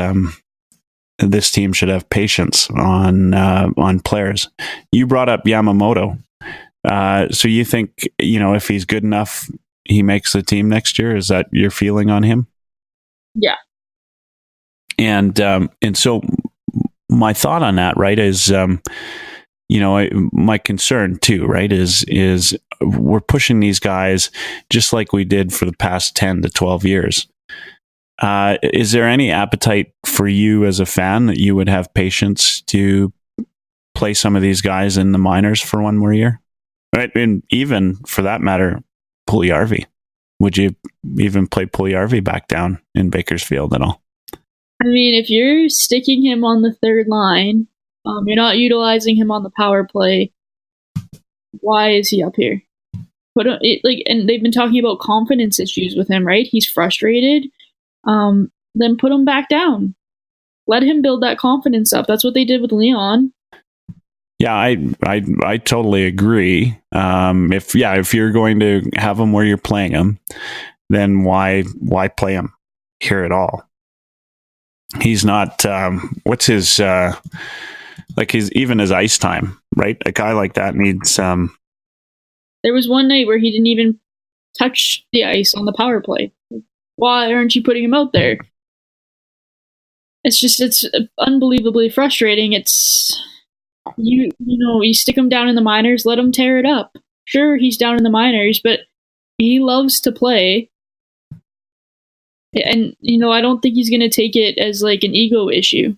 this team should have patience on players. You brought up Yamamoto. So you think, if he's good enough, he makes the team next year? Is that your feeling on him? Yeah. And so my thought on that, right, is, my concern too, right, is we're pushing these guys just like we did for the past 10 to 12 years. Is there any appetite for you as a fan that you would have patience to play some of these guys in the minors for one more year? Right, and even for that matter, Puljujarvi. Would you even play Puljujarvi back down in Bakersfield at all? I mean, if you're sticking him on the third line, you're not utilizing him on the power play. Why is he up here? And they've been talking about confidence issues with him, right? He's frustrated. Then put him back down. Let him build that confidence up. That's what they did with Leon. Yeah, I totally agree. If you're going to have him where you're playing him, then why play him here at all? He's not. What's his his ice time, right? A guy like that needs. There was one night where he didn't even touch the ice on the power play. Why aren't you putting him out there? It's unbelievably frustrating. It's. You stick him down in the minors, let him tear it up. Sure, he's down in the minors, but he loves to play. And, I don't think he's going to take it as like an ego issue.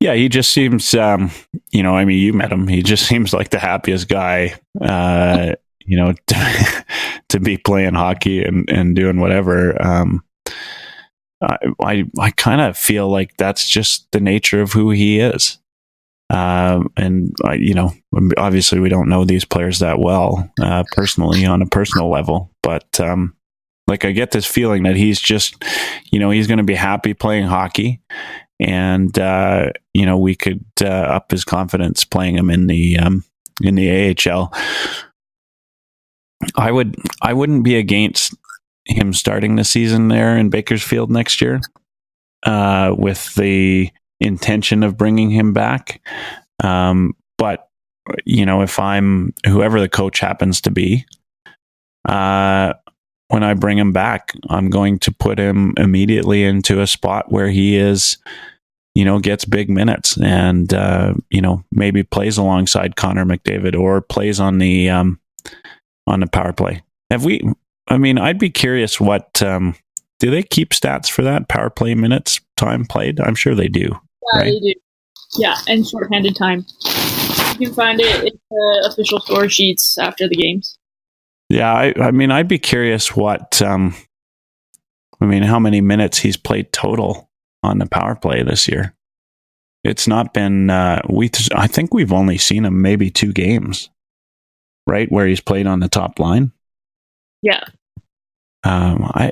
Yeah, he just seems, you met him. He just seems like the happiest guy, to be playing hockey and doing whatever. I kind of feel like that's just the nature of who he is. Obviously we don't know these players that well, personally on a personal level, but, I get this feeling that he's just, he's going to be happy playing hockey, and, we could, up his confidence playing him in the AHL. I wouldn't be against him starting the season there in Bakersfield next year, with the intention of bringing him back. But if I'm whoever the coach happens to be, when I bring him back, I'm going to put him immediately into a spot where he is, gets big minutes and, maybe plays alongside Connor McDavid or plays on the power play. I'd be curious what, do they keep stats for that power play minutes time played? I'm sure they do. Yeah, right? They do. Yeah, and shorthanded time. You can find it in the official score sheets after the games. Yeah, I'd be curious what, how many minutes he's played total on the power play this year. It's not been, I think we've only seen him maybe 2 games, right, where he's played on the top line. Yeah. I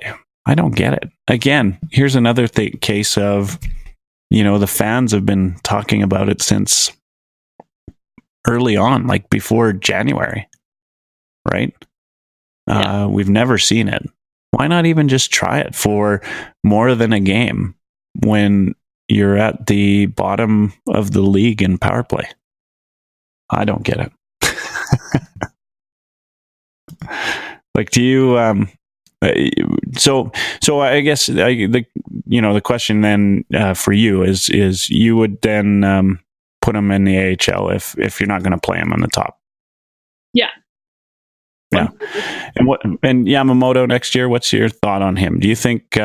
don't get it. Again, here's another case of, the fans have been talking about it since early on, like before January, right? Yeah. We've never seen it. Why not even just try it for more than a game when you're at the bottom of the league in power play? I don't get it. Like, do you? So I guess the question then for you is you would then put him in the AHL if you're not going to play him on the top. Yeah. Yeah. And Yamamoto next year, what's your thought on him? Do you think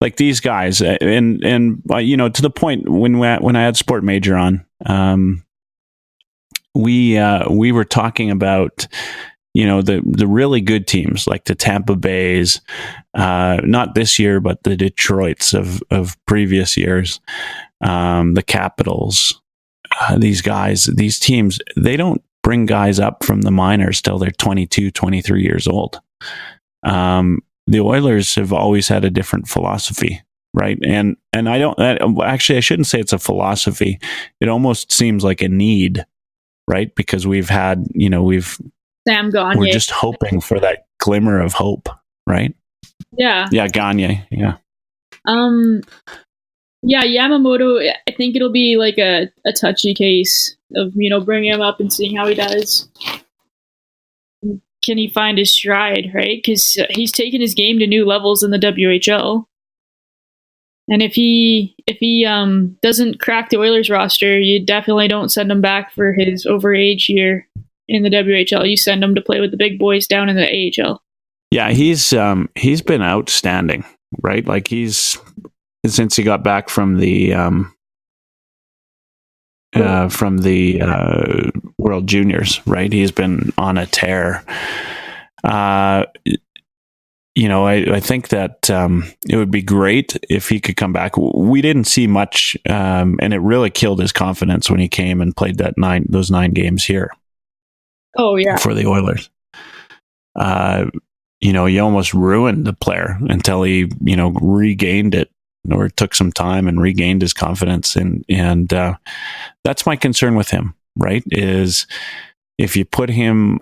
like these guys and to the point when I had Sport Major on, we were talking about the really good teams like the Tampa Bays, not this year but the Detroits of previous years, the Capitals, these teams, they don't bring guys up from the minors till they're 22, 23 years old. The Oilers have always had a different philosophy, right? And I shouldn't say it's a philosophy. It almost seems like a need, right? Because we've had, Sam Gagne. we're just hoping for that glimmer of hope, right? Yeah. Yeah, Gagne. Yeah. Yeah, Yamamoto, I think it'll be like a touchy case of, bringing him up and seeing how he does. Can he find his stride, right? Because he's taken his game to new levels in the WHL. And if he doesn't crack the Oilers roster, you definitely don't send him back for his overage year in the WHL. You send him to play with the big boys down in the AHL. Yeah, he's been outstanding, right? Like since he got back from the World Juniors, right? He's been on a tear. I think that it would be great if he could come back. We didn't see much, and it really killed his confidence when he came and played those 9 games here. Oh yeah, for the Oilers. He almost ruined the player until he regained it, or took some time and regained his confidence. And that's my concern with him, right? Is if you put him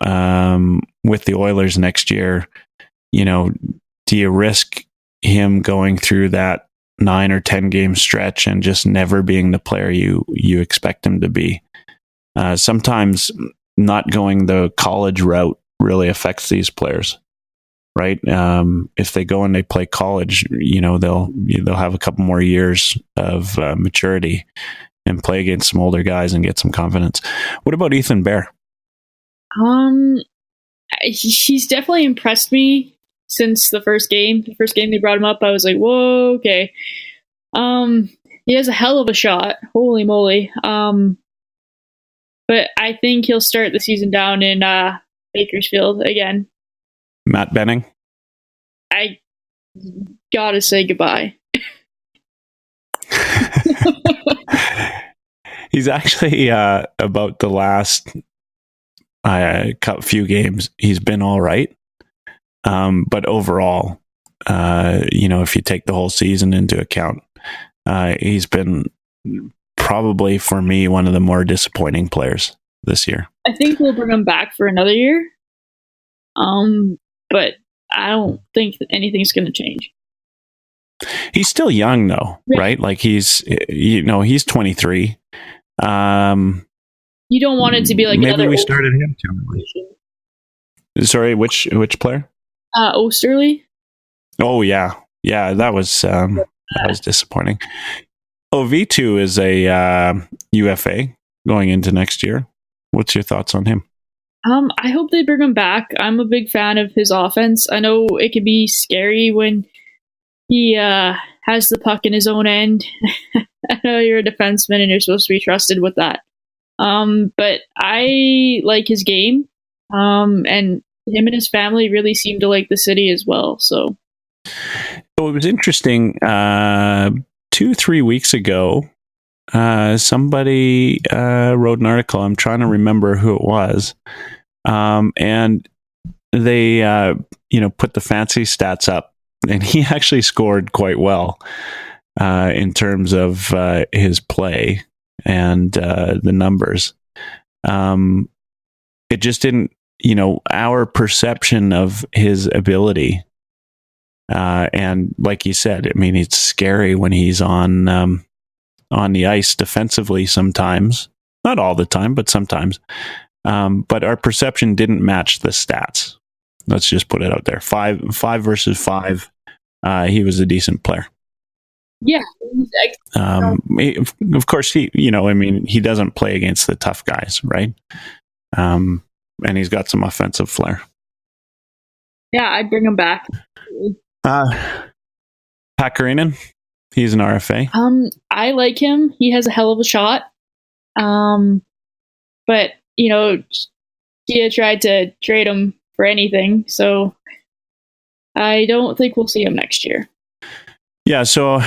with the Oilers next year, do you risk him going through that 9 or 10 game stretch and just never being the player you expect him to be? Sometimes not going the college route really affects these players. Right. If they go and they play college, they'll have a couple more years of maturity and play against some older guys and get some confidence. What about Ethan Bear? He's definitely impressed me since the first game. The first game they brought him up, I was like, whoa, okay. He has a hell of a shot. Holy moly. But I think he'll start the season down in Bakersfield again. Matt Benning? I gotta say goodbye. He's actually about the last few games, he's been all right. But overall, if you take the whole season into account, he's been probably, for me, one of the more disappointing players this year. I think we'll bring him back for another year. But I don't think that anything's going to change. He's still young, though, right? Like he's 23. You don't want it to be like maybe another. We started him too. Sorry, which player? Osterley. Oh yeah, that was disappointing. V2 is a UFA going into next year. What's your thoughts on him? I hope they bring him back. I'm a big fan of his offense. I know it can be scary when he has the puck in his own end. I know you're a defenseman and you're supposed to be trusted with that. But I like his game. And him and his family really seem to like the city as well. So it was interesting. 2-3 weeks ago, somebody wrote an article. I'm trying to remember who it was. And they, put the fancy stats up, and he actually scored quite well in terms of his play and the numbers. It just didn't, our perception of his ability And like you said, I mean, it's scary when he's on the ice defensively sometimes. Not all the time, but sometimes. But our perception didn't match the stats. Let's just put it out there. Five versus 5. He was a decent player. Yeah. Of course, he doesn't play against the tough guys, right? And he's got some offensive flair. Yeah, I'd bring him back. Pakarinen, he's an RFA. I like him. He has a hell of a shot. But Gia tried to trade him for anything, so I don't think we'll see him next year. Yeah, so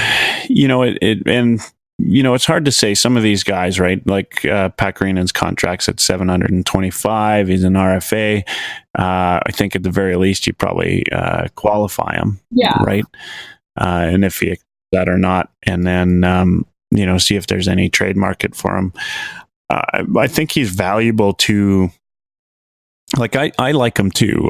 it's hard to say. Some of these guys, right? Like Pakarinen's contract's at $725. He's an RFA. I think at the very least, you probably qualify him. Yeah. Right. And if he that or not, and then see if there's any trade market for him. I think he's valuable to. Like I like him too.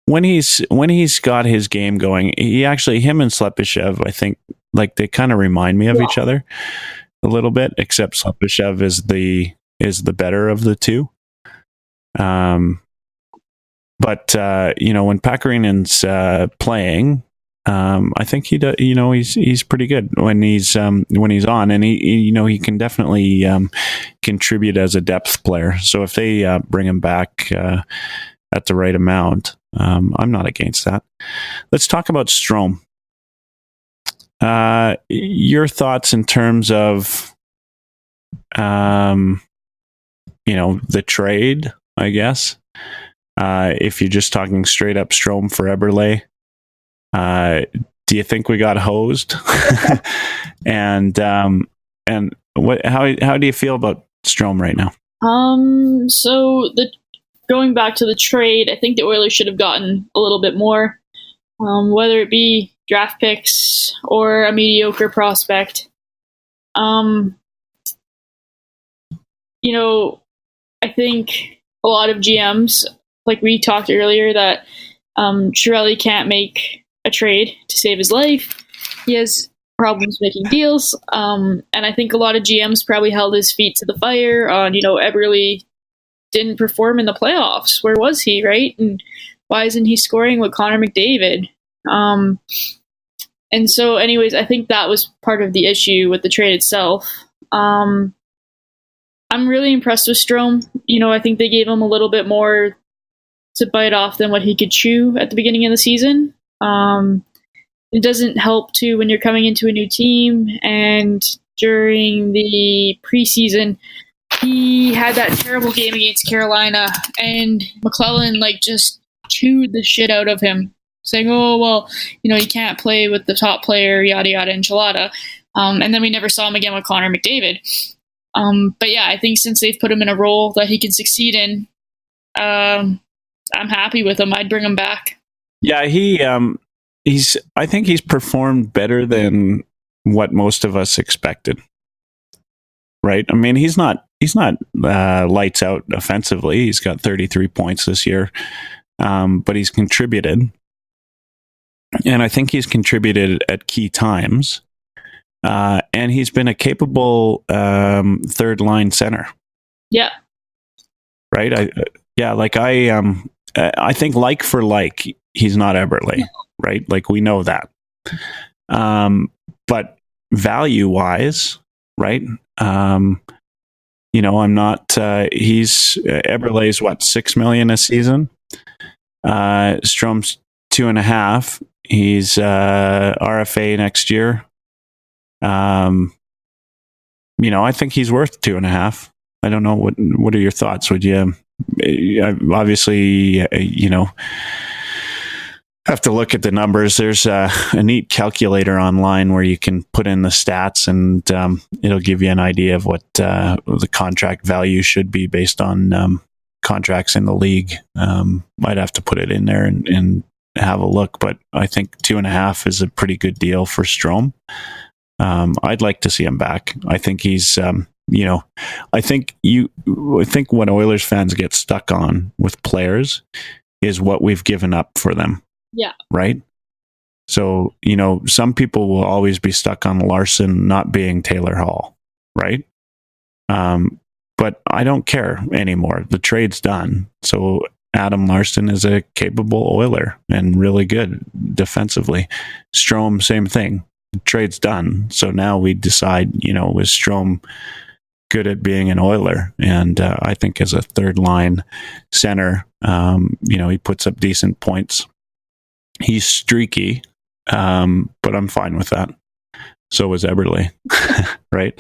When he's got his game going, him and Slepyshev, I think, like they kind of remind me of each other a little bit, except Slepyshev is the better of the two. But when Pakarinen's playing, I think he does. He's pretty good when he's on, and he can definitely contribute as a depth player. So if they bring him back at the right amount, I'm not against that. Let's talk about Strome. Your thoughts in terms of, the trade, I guess. If you're just talking straight up Strome for Eberle, do you think we got hosed? and what? How do you feel about Strome right now? So going back to the trade, I think the Oilers should have gotten a little bit more, whether it be draft picks or a mediocre prospect. I think a lot of GMs, like we talked earlier, that Chiarelli can't make a trade to save his life. He has problems making deals. And I think a lot of GMs probably held his feet to the fire on, Eberle didn't perform in the playoffs. Where was he, right? And why isn't he scoring with Connor McDavid? And so anyways, I think that was part of the issue with the trade itself. I'm really impressed with Strome. I think they gave him a little bit more to bite off than what he could chew at the beginning of the season. It doesn't help too when you're coming into a new team, and during the preseason, he had that terrible game against Carolina, and McClellan just chewed the shit out of him, saying, "Oh well, you can't play with the top player, yada yada enchilada." And then we never saw him again with Connor McDavid. But yeah, I think since they've put him in a role that he can succeed in, I'm happy with him. I'd bring him back. Yeah, I think he's performed better than what most of us expected. Right? I mean, he's not lights out offensively. He's got 33 points this year, but he's contributed, and I think he's contributed at key times. And he's been a capable third line center. Yeah. Right. I think like for like, he's not Eberle, right? Like we know that. But value wise, right? I'm not. He's Eberle's $6 million a season. Strome's $2.5 million. He's RFA next year. I think he's worth 2.5. I don't know what are your thoughts? Would you obviously have to look at the numbers. There's a neat calculator online where you can put in the stats, and it'll give you an idea of what the contract value should be based on contracts in the league. I'd have to put it in there and have a look, but I think 2.5 is a pretty good deal for Strome. I'd like to see him back. I think he's, I think what Oilers fans get stuck on with players is what we've given up for them. Yeah. Right? So, some people will always be stuck on Larson not being Taylor Hall, right? But I don't care anymore. The trade's done. So Adam Larson is a capable Oiler and really good defensively. Strome, same thing. The trade's done. So now we decide, is Strome good at being an Oiler? And I think as a third line center, he puts up decent points. He's streaky, but I'm fine with that. So was Eberle, right?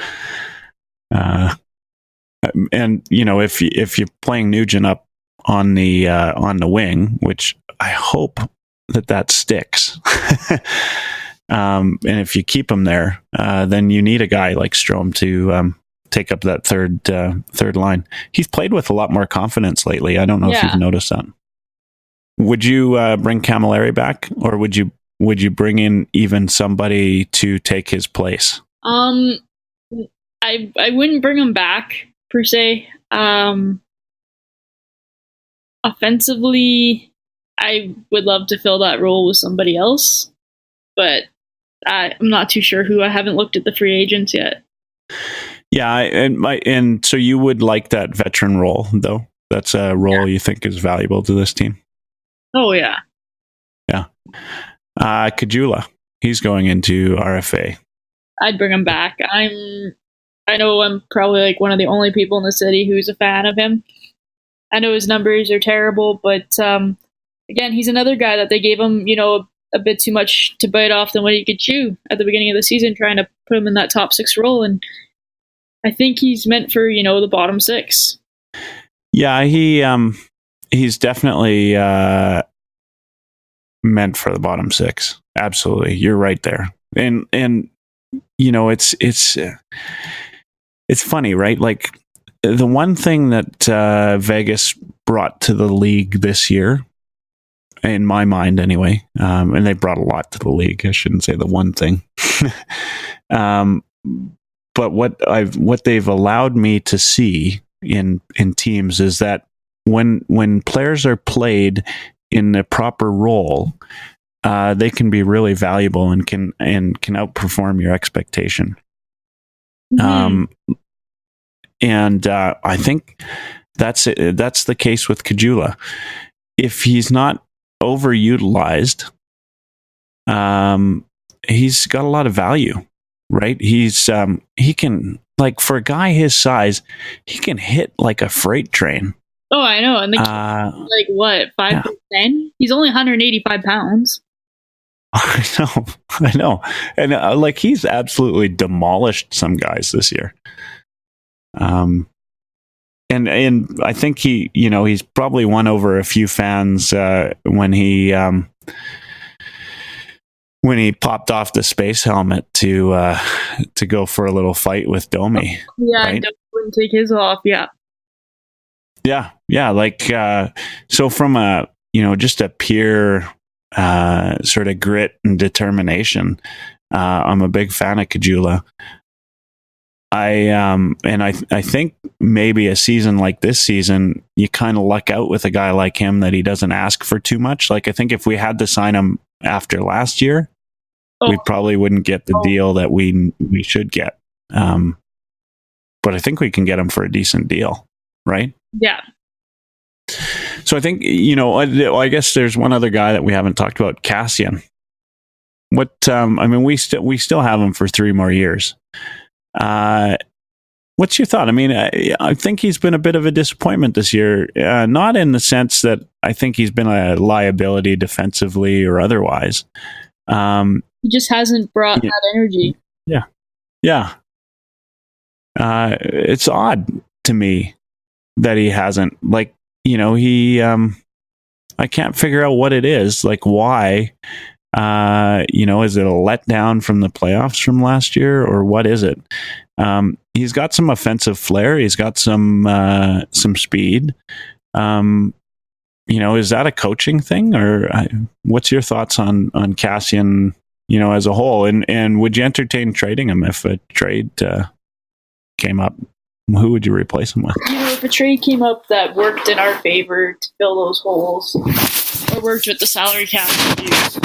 And if you're playing Nugent up on the wing, which I hope that sticks, and if you keep him there, then you need a guy like Strome to take up that third line. He's played with a lot more confidence lately. I don't know if you've noticed that. Would you bring Camilleri back, or would you bring in even somebody to take his place? I wouldn't bring him back per se. Offensively, I would love to fill that role with somebody else, but I'm not too sure who. I haven't looked at the free agents yet. Yeah, and so you would like that veteran role, though? That's a role you think is valuable to this team? Oh, yeah. Yeah. Kajula, he's going into RFA. I'd bring him back. I know I'm probably like one of the only people in the city who's a fan of him. I know his numbers are terrible, but again, he's another guy that they gave him, a bit too much to bite off than what he could chew at the beginning of the season, trying to put him in that top 6 role. And I think he's meant for, the bottom 6. Yeah, he's definitely meant for the bottom 6. Absolutely. You're right there. And it's funny, right? Like, the one thing that Vegas brought to the league this year, in my mind anyway, and they brought a lot to the league. I shouldn't say the one thing. But what they've allowed me to see in teams is that when players are played in the proper role, they can be really valuable and can outperform your expectation. Mm-hmm. And I think that's the case with Kajula. If he's not overutilized, he's got a lot of value, right? he can, like, for a guy his size, he can hit like a freight train. Oh, I know. And like what, 5'10"? Yeah. He's only 185 pounds. I know. And like, he's absolutely demolished some guys this year. And I think he's probably won over a few fans when he popped off the space helmet to go for a little fight with Domi. Yeah, right? Domi wouldn't take his off. Yeah. Like, so from just a pure sort of grit and determination, I'm a big fan of Kajula. I think maybe a season like this season, you kind of luck out with a guy like him that he doesn't ask for too much. Like, I think if we had to sign him after last year, we probably wouldn't get the deal that we should get. But I think we can get him for a decent deal, right? Yeah. So I think, I guess there's one other guy that we haven't talked about, Cassian. We still have him for 3 more years. What's your thought? I mean, I think he's been a bit of a disappointment this year, not in the sense that I think he's been a liability defensively or otherwise. He just hasn't brought that energy. Yeah. It's odd to me that he hasn't, like, I can't figure out what it is, like, why. Is it a letdown from the playoffs from last year, or what is it? He's got some offensive flair. He's got some speed. Is that a coaching thing, or what's your thoughts on Cassian, as a whole? And would you entertain trading him if a trade came up? Who would you replace him with? If a trade came up that worked in our favor to fill those holes, or worked with the salary cap issues,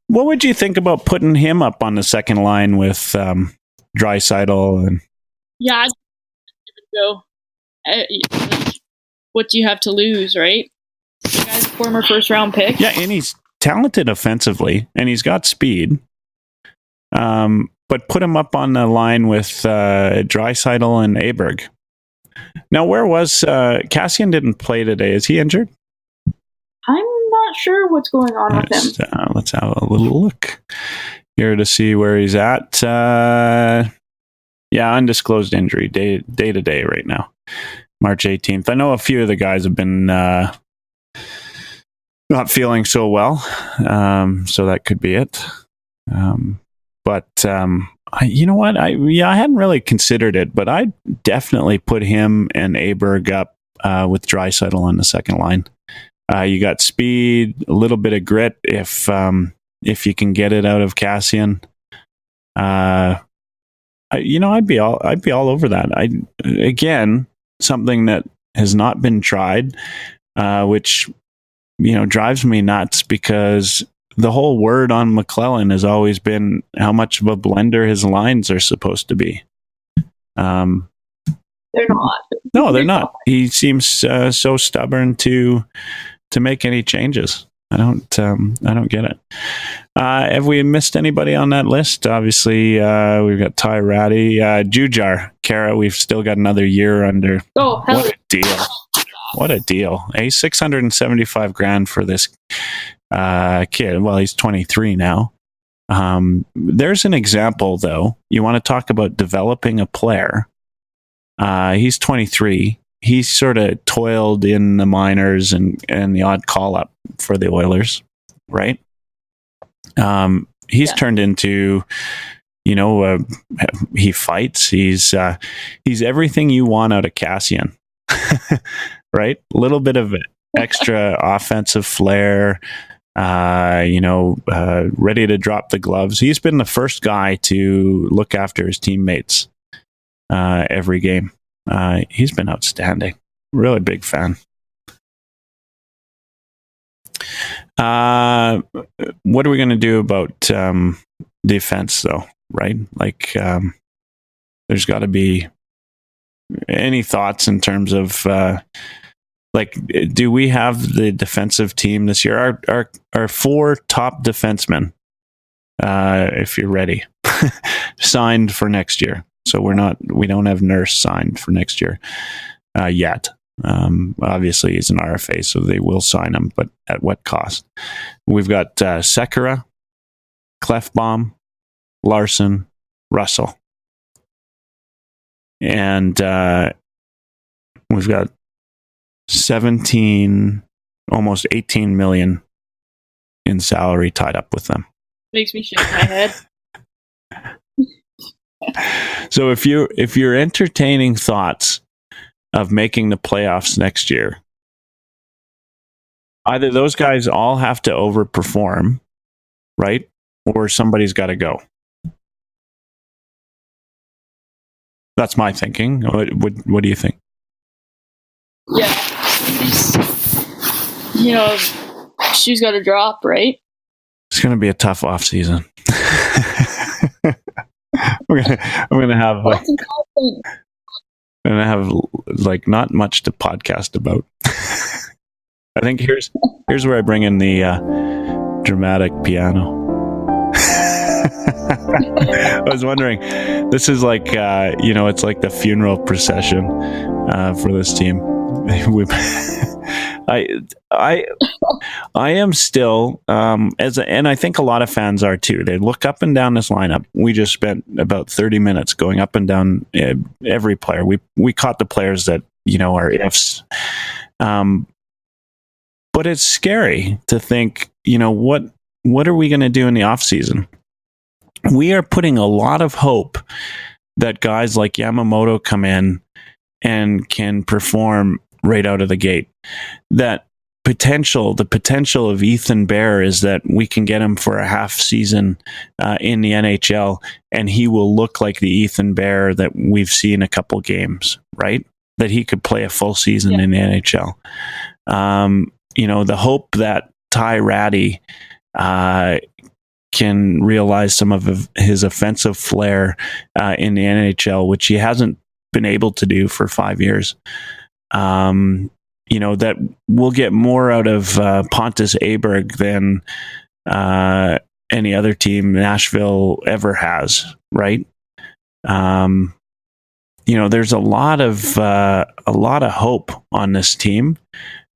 what would you think about putting him up on the second line with Draisaitl? And yeah, I'd go. What do you have to lose, right? The guy's a former first-round pick. Yeah, and he's talented offensively, and he's got speed. But put him up on the line with Draisaitl and Aberg. Now, where was Cassian? Didn't play today. Is he injured? I'm not sure what's going on with him. Let's have a little look here to see where he's at. Undisclosed injury, day to day right now, March 18th. I know a few of the guys have been not feeling so well, so that could be it. You know what? I hadn't really considered it, but I'd definitely put him and Aberg up with Draisaitl on the second line. You got speed, a little bit of grit if you can get it out of Cassian. I'd be all over that. Again, something that has not been tried, which drives me nuts, because the whole word on McLellan has always been how much of a blender his lines are supposed to be. They're not. No, they're not. He seems so stubborn to make any changes. I don't get it. Have we missed anybody on that list? Obviously, we've got Ty Ratty, Jujar, Kara. We've still got another year under. Oh, hell! What a deal! What a deal! $675,000 for this kid. Well, he's 23 now. There's an example, though. You want to talk about developing a player? He's 23. He sort of toiled in the minors and the odd call up for the Oilers, right? He's turned into, he fights. He's everything you want out of Cassian, right? A little bit of extra offensive flair, ready to drop the gloves. He's been the first guy to look after his teammates every game. He's been outstanding. Really big fan. What are we going to do about defense, though? Right? Like, there's got to be any thoughts in terms of do we have the defensive team this year? Our four top defensemen, if you're ready, signed for next year. So we don't have Nurse signed for next year yet. Obviously, he's an RFA, so they will sign him, but at what cost? We've got Sekera, Clefbaum, Larson, Russell. And we've got 17, almost 18 million in salary tied up with them. Makes me shake my head. So if you're entertaining thoughts of making the playoffs next year, either those guys all have to overperform, right? Or somebody's got to go. That's my thinking. What do you think? Yeah. She's got to drop, right? It's going to be a tough off season. I'm gonna have not much to podcast about. I think here's where I bring in the dramatic piano. I was wondering, this is like it's like the funeral procession for this team. I am still and I think a lot of fans are too. They look up and down this lineup. We just spent about 30 minutes going up and down every player. We caught the players that are ifs. But it's scary to think, what are we going to do in the off season? We are putting a lot of hope that guys like Yamamoto come in and can perform right out of the gate. That the potential of Ethan Bear is that we can get him for a half season in the NHL, and he will look like the Ethan Bear that we've seen a couple games, right? That he could play a full season in the NHL. The hope that Ty Ratty can realize some of his offensive flair in the NHL, which he hasn't been able to do for 5 years. That we'll get more out of Pontus Aberg than any other team Nashville ever has, right? There's a lot of hope on this team.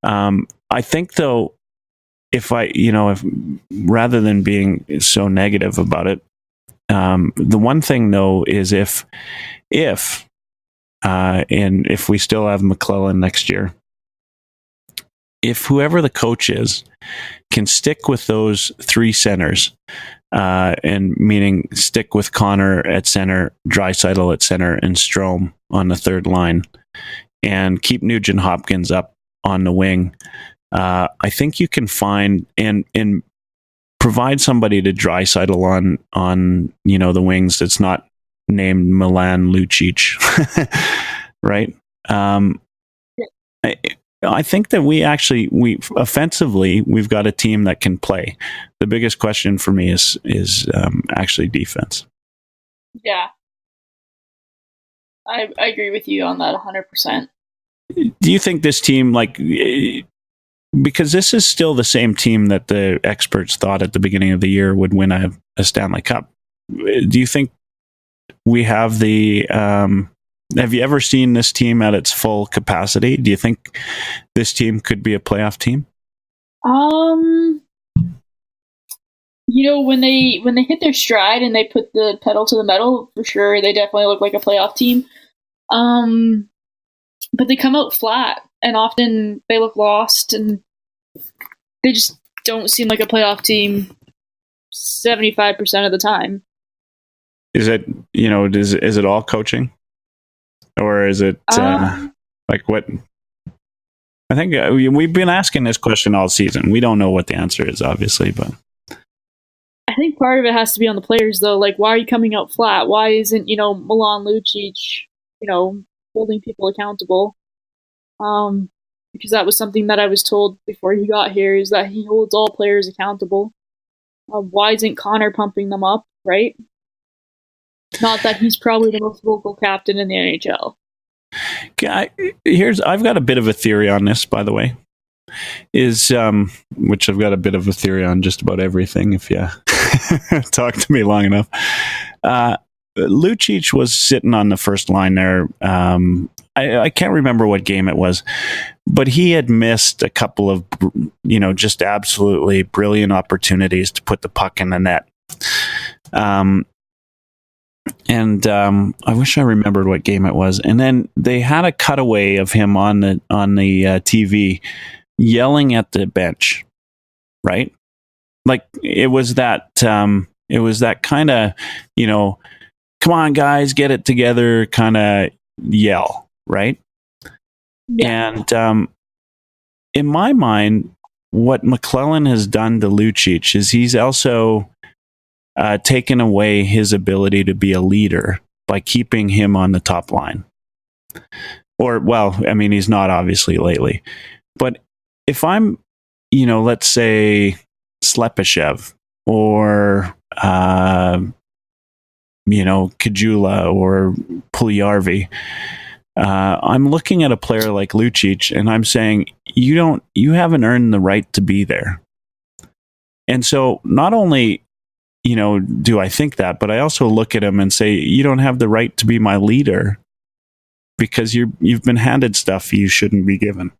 I think, though, if rather than being so negative about it, the one thing though is if we still have McClellan next year, if whoever the coach is can stick with those three centers, and meaning stick with Connor at center, Draisaitl at center, and Strome on the third line, and keep Nugent Hopkins up on the wing, I think you can find and provide somebody to Draisaitl on the wings that's not named Milan Lucic, right? I think that we offensively we've got a team that can play. The biggest question for me is actually defense. Yeah, I agree with you on that 100%. Do you think this team, because this is still the same team that the experts thought at the beginning of the year would win a Stanley Cup? Do you think we have the? Have you ever seen this team at its full capacity? Do you think this team could be a playoff team? When they hit their stride and they put the pedal to the metal, for sure, they definitely look like a playoff team. But they come out flat, and often they look lost, and they just don't seem like a playoff team 75% of the time. Is it, is it all coaching? Or is it what? I think we've been asking this question all season. We don't know what the answer is, obviously, but I think part of it has to be on the players, though. Like, why are you coming out flat? Why isn't Milan Lucic, holding people accountable? Because that was something that I was told before he got here, is that he holds all players accountable. Why isn't Connor pumping them up, right? Not that he's probably the most vocal captain in the NHL. I've got a bit of a theory on this, by the way. Which I've got a bit of a theory on just about everything, if you talk to me long enough. Lucic was sitting on the first line there. I can't remember what game it was, but he had missed a couple of, just absolutely brilliant opportunities to put the puck in the net. And I wish I remembered what game it was. And then they had a cutaway of him on the TV yelling at the bench, right? Like it was that kind of, come on guys, get it together kind of yell, right? Yeah. And in my mind, what McClellan has done to Lucic is he's also taken away his ability to be a leader by keeping him on the top line. Or, well, I mean, he's not obviously lately. But if I'm, let's say Slepyshev or, Kajula or Puljujarvi, I'm looking at a player like Lucic and I'm saying, you haven't earned the right to be there. And so not only do I think that, but I also look at him and say, you don't have the right to be my leader because you've been handed stuff you shouldn't be given.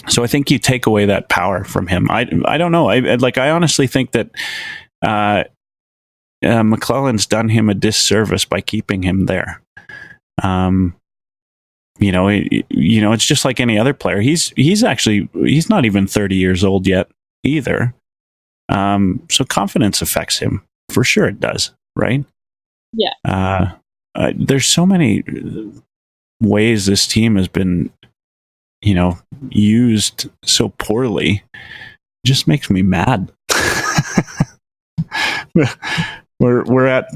So I think you take away that power from him. I don't know. I honestly think that McClellan's done him a disservice by keeping him there. It's just like any other player. He's not even 30 years old yet either. So confidence affects him for sure. It does, right? Yeah. There's so many ways this team has been, used so poorly just makes me mad. We're at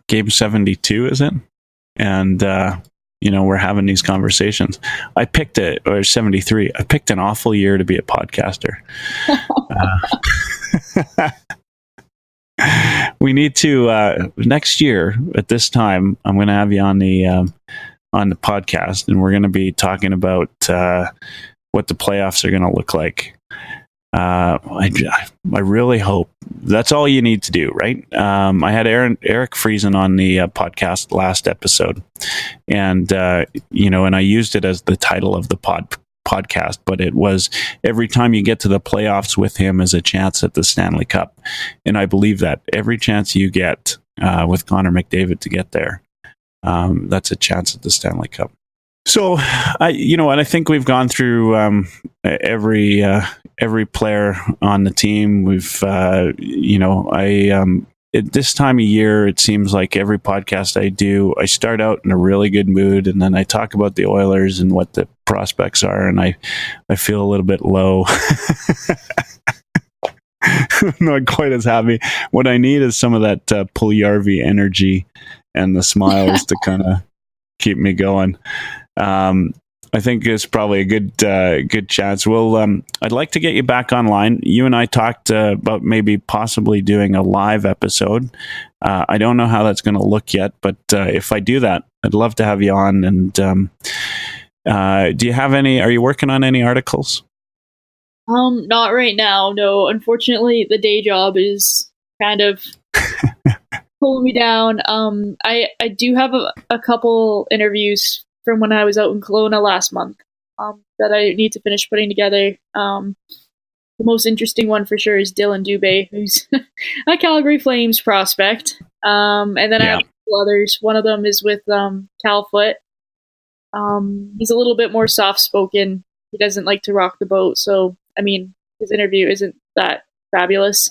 game 72, is it? And we're having these conversations. I picked it, or 73. I picked an awful year to be a podcaster. We need to next year at this time. I'm going to have you on the podcast, and we're going to be talking about what the playoffs are going to look like. I really hope that's all you need to do, right? I had Eric Friesen on the podcast last episode, and and I used it as the title of the podcast, but it was every time you get to the playoffs with him is a chance at the Stanley Cup, and I believe that every chance you get with Connor McDavid to get there, that's a chance at the Stanley Cup. So, I think we've gone through every player on the team. We've, at this time of year, it seems like every podcast I do, I start out in a really good mood, and then I talk about the Oilers and what the prospects are, and I feel a little bit low. Not quite as happy. What I need is some of that Puljujarvi energy and the smiles to kind of keep me going. I think it's probably a good chance. Well, I'd like to get you back online. You and I talked about maybe possibly doing a live episode. I don't know how that's going to look yet, but if I do that, I'd love to have you on. And do you have any? Are you working on any articles? Not right now. No, unfortunately, the day job is kind of pulling me down. I do have a couple interviews from when I was out in Kelowna last month that I need to finish putting together. The most interesting one for sure is Dylan Dubé, who's a Calgary Flames prospect. And then I have a couple others. One of them is with Cal Foot. He's a little bit more soft-spoken. He doesn't like to rock the boat. So, his interview isn't that fabulous.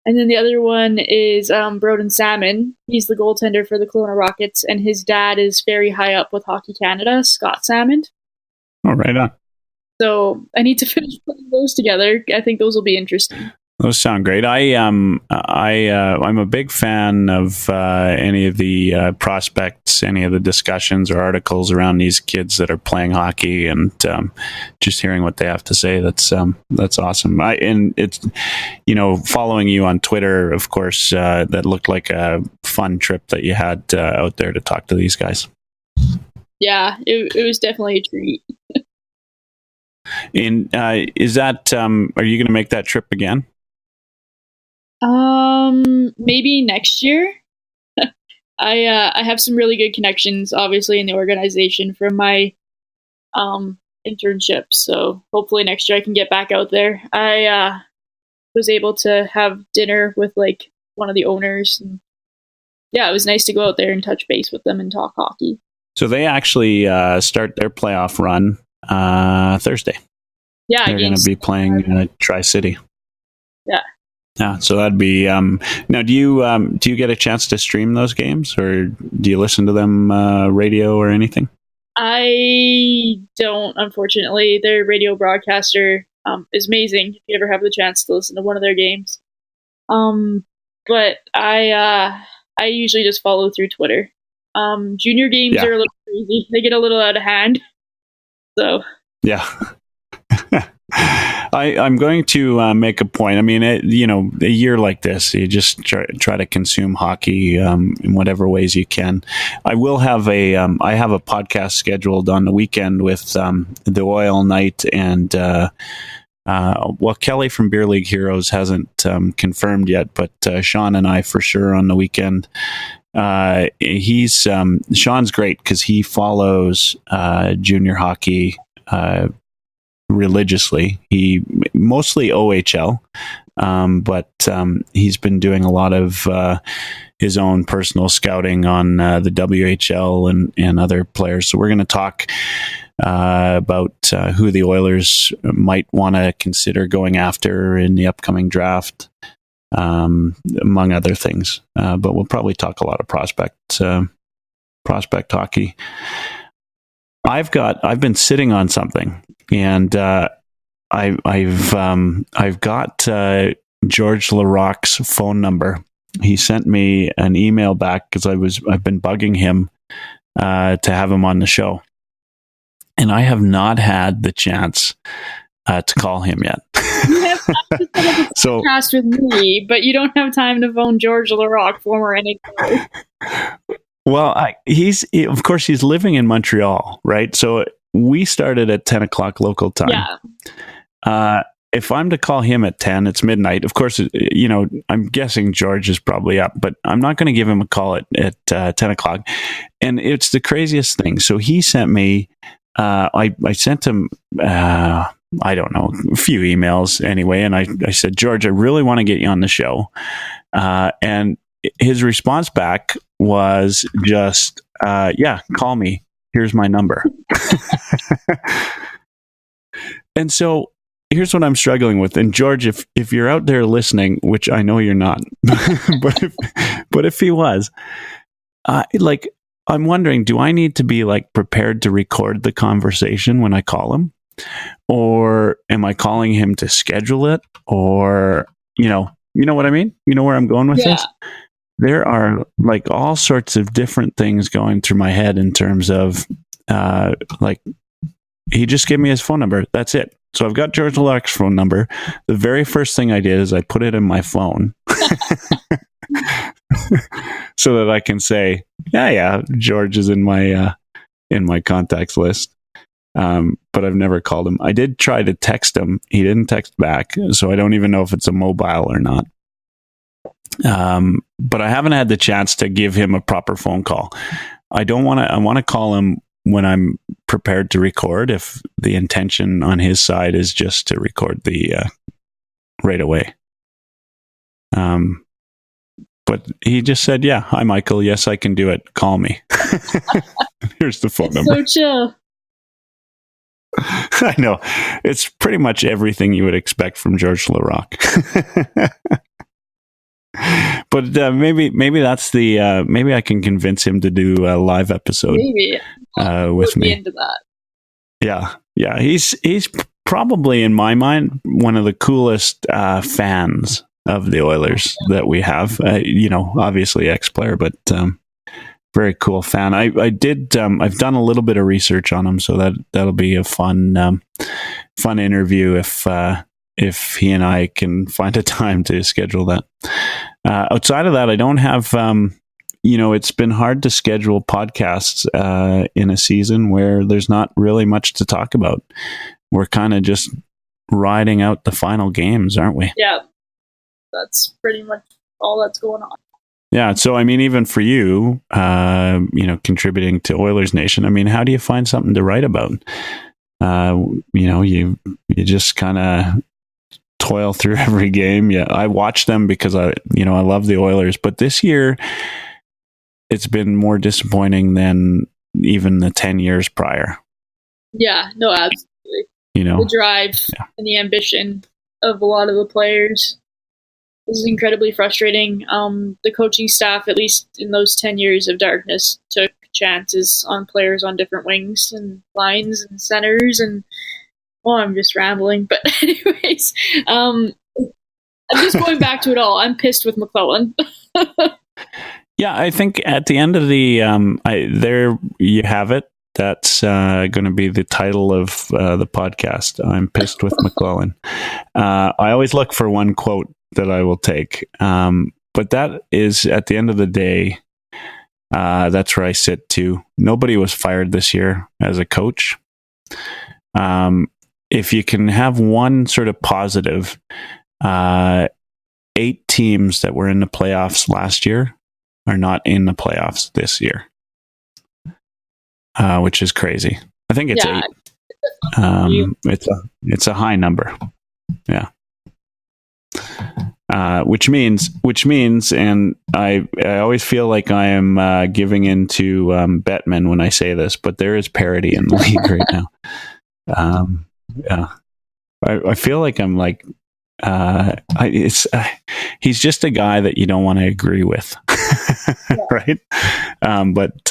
And then the other one is Broden Salmon. He's the goaltender for the Kelowna Rockets, and his dad is very high up with Hockey Canada, Scott Salmon. Oh, right on. So I need to finish putting those together. I think those will be interesting. Those sound great. I'm a big fan of any of the prospects, any of the discussions or articles around these kids that are playing hockey, and just hearing what they have to say. That's awesome. And it's following you on Twitter, of course. That looked like a fun trip that you had out there to talk to these guys. Yeah, it was definitely a treat. And is that are you going to make that trip again? Maybe next year. I have some really good connections, obviously, in the organization from my internship. So hopefully next year I can get back out there. I was able to have dinner with one of the owners, and it was nice to go out there and touch base with them and talk hockey. So they actually start their playoff run Thursday. Yeah, they're going to be playing Tri-City. Yeah. Yeah, so that'd be now. Do you get a chance to stream those games, or do you listen to them radio or anything? I don't, unfortunately. Their radio broadcaster is amazing. If you ever have the chance to listen to one of their games, but I usually just follow through Twitter. Junior games are a little crazy; they get a little out of hand. So yeah. I'm going to make a point. A year like this, you just try to consume hockey in whatever ways you can. I will have I have a podcast scheduled on the weekend with the Oil Knight and Kelly from Beer League Heroes hasn't confirmed yet, but Sean and I for sure on the weekend. Sean's great because he follows junior hockey religiously. He mostly OHL, but he's been doing a lot of his own personal scouting on the WHL and other players. So we're going to talk about who the Oilers might want to consider going after in the upcoming draft, among other things. But we'll probably talk a lot of prospect hockey. I've been sitting on something, and I've got George Larocque's phone number. He sent me an email back because I've been bugging him to have him on the show, and I have not had the chance to call him yet. You have time to set up a So, podcast with me, but you don't have time to phone George Larocque, former NHL. well, of course he's living in Montreal, right? So we started at 10 o'clock local time. Yeah. If I'm to call him at 10, it's midnight. Of course, I'm guessing George is probably up, but I'm not going to give him a call at 10 o'clock. And it's the craziest thing. So he sent me, I sent him, I don't know, a few emails anyway. And I said, George, I really want to get you on the show. And his response back was just, yeah, call me. Here's my number. And so here's what I'm struggling with. And George, if you're out there listening, which I know you're not, but if he was, I'm wondering, do I need to be like prepared to record the conversation when I call him? Or am I calling him to schedule it? Or, you know what I mean? You know where I'm going with this? There are like all sorts of different things going through my head in terms of, he just gave me his phone number. That's it. So I've got George Larocque's phone number. The very first thing I did is I put it in my phone so that I can say, yeah, George is in my contacts list. But I've never called him. I did try to text him. He didn't text back, so I don't even know if it's a mobile or not. But I haven't had the chance to give him a proper phone call. I want to call him when I'm prepared to record, if the intention on his side is just to record the right away. But he just said, yeah, hi, Michael. Yes, I can do it. Call me. Here's the phone number. So chill. I know. It's pretty much everything you would expect from George Larocque. But maybe that's the maybe I can convince him to do a live episode. Maybe with me. Into that. Yeah. He's probably in my mind one of the coolest fans of the Oilers that we have. Obviously ex-player, but very cool fan. I've done a little bit of research on him, so that'll be a fun interview if he and I can find a time to schedule that. Outside of that, I don't have, it's been hard to schedule podcasts in a season where there's not really much to talk about. We're kind of just riding out the final games, aren't we? Yeah, that's pretty much all that's going on. Yeah, so I mean, even for you, contributing to Oilers Nation, I mean, how do you find something to write about? You just kind of toil through every game. Yeah, I watch them because I love the Oilers, but this year it's been more disappointing than even the 10 years prior. Yeah, no, absolutely. The drive and the ambition of a lot of the players is incredibly frustrating. The coaching staff, at least in those 10 years of darkness, took chances on players on different wings and lines and centers and I'm just rambling, but anyways, I'm just going back to it all. I'm pissed with McClellan. Yeah, I think at the end of the there you have it. That's going to be the title of the podcast. I'm pissed with McClellan. I always look for one quote that I will take, but that is at the end of the day. That's where I sit too. Nobody was fired this year as a coach. If you can have one sort of positive, 8 teams that were in the playoffs last year are not in the playoffs this year, which is crazy. I think it's 8. It's a high number. Yeah. Which means, and I always feel like I am giving into Bettman when I say this, but there is parity in the league right now. Yeah, I feel like I'm like, he's just a guy that you don't want to agree with, right? But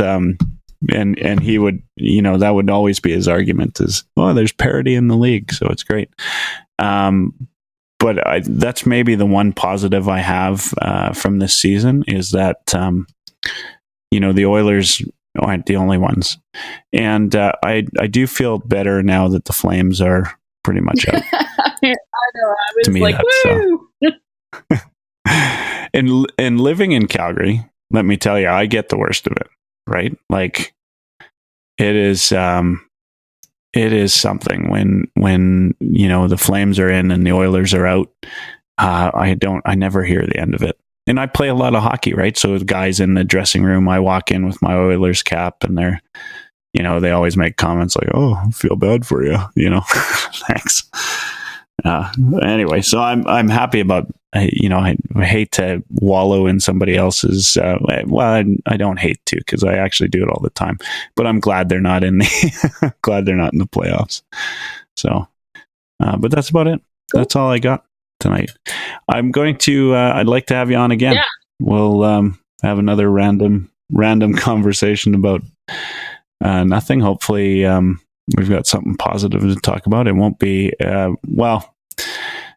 and he would, that would always be his argument is, oh, there's parity in the league, so it's great. But that's maybe the one positive I have from this season is that, the Oilers aren't the only ones. And I do feel better now that the Flames are pretty much out. I know. I was To me, like, woo! And living in Calgary, let me tell you, I get the worst of it, right? Like, it is something when the Flames are in and the Oilers are out. I never hear the end of it. And I play a lot of hockey, right? So with guys in the dressing room, I walk in with my Oilers cap, and they're, they always make comments like, "Oh, I feel bad for you," thanks. Anyway, so I'm happy about, I hate to wallow in somebody else's, I don't hate to, because I actually do it all the time, but I'm glad they're not in the, playoffs. So, but that's about it. Cool. That's all I got tonight. I'm going to, I'd like to have you on again. Yeah. We'll, have another random conversation about, nothing. Hopefully, we've got something positive to talk about. It won't be,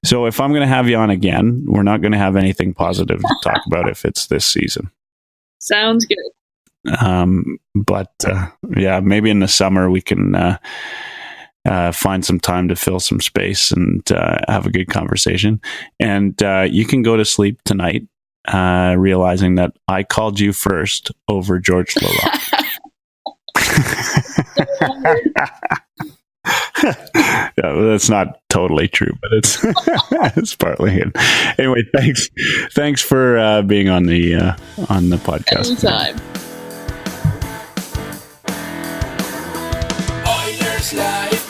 so if I'm going to have you on again, we're not going to have anything positive to talk about if it's this season. Sounds good. But maybe in the summer we can find some time to fill some space and have a good conversation. And you can go to sleep tonight realizing that I called you first over George Laraque. Yeah, well, that's not totally true, but it's it's partly it. Anyway, thanks for being on the podcast. Anytime. Oilers Live.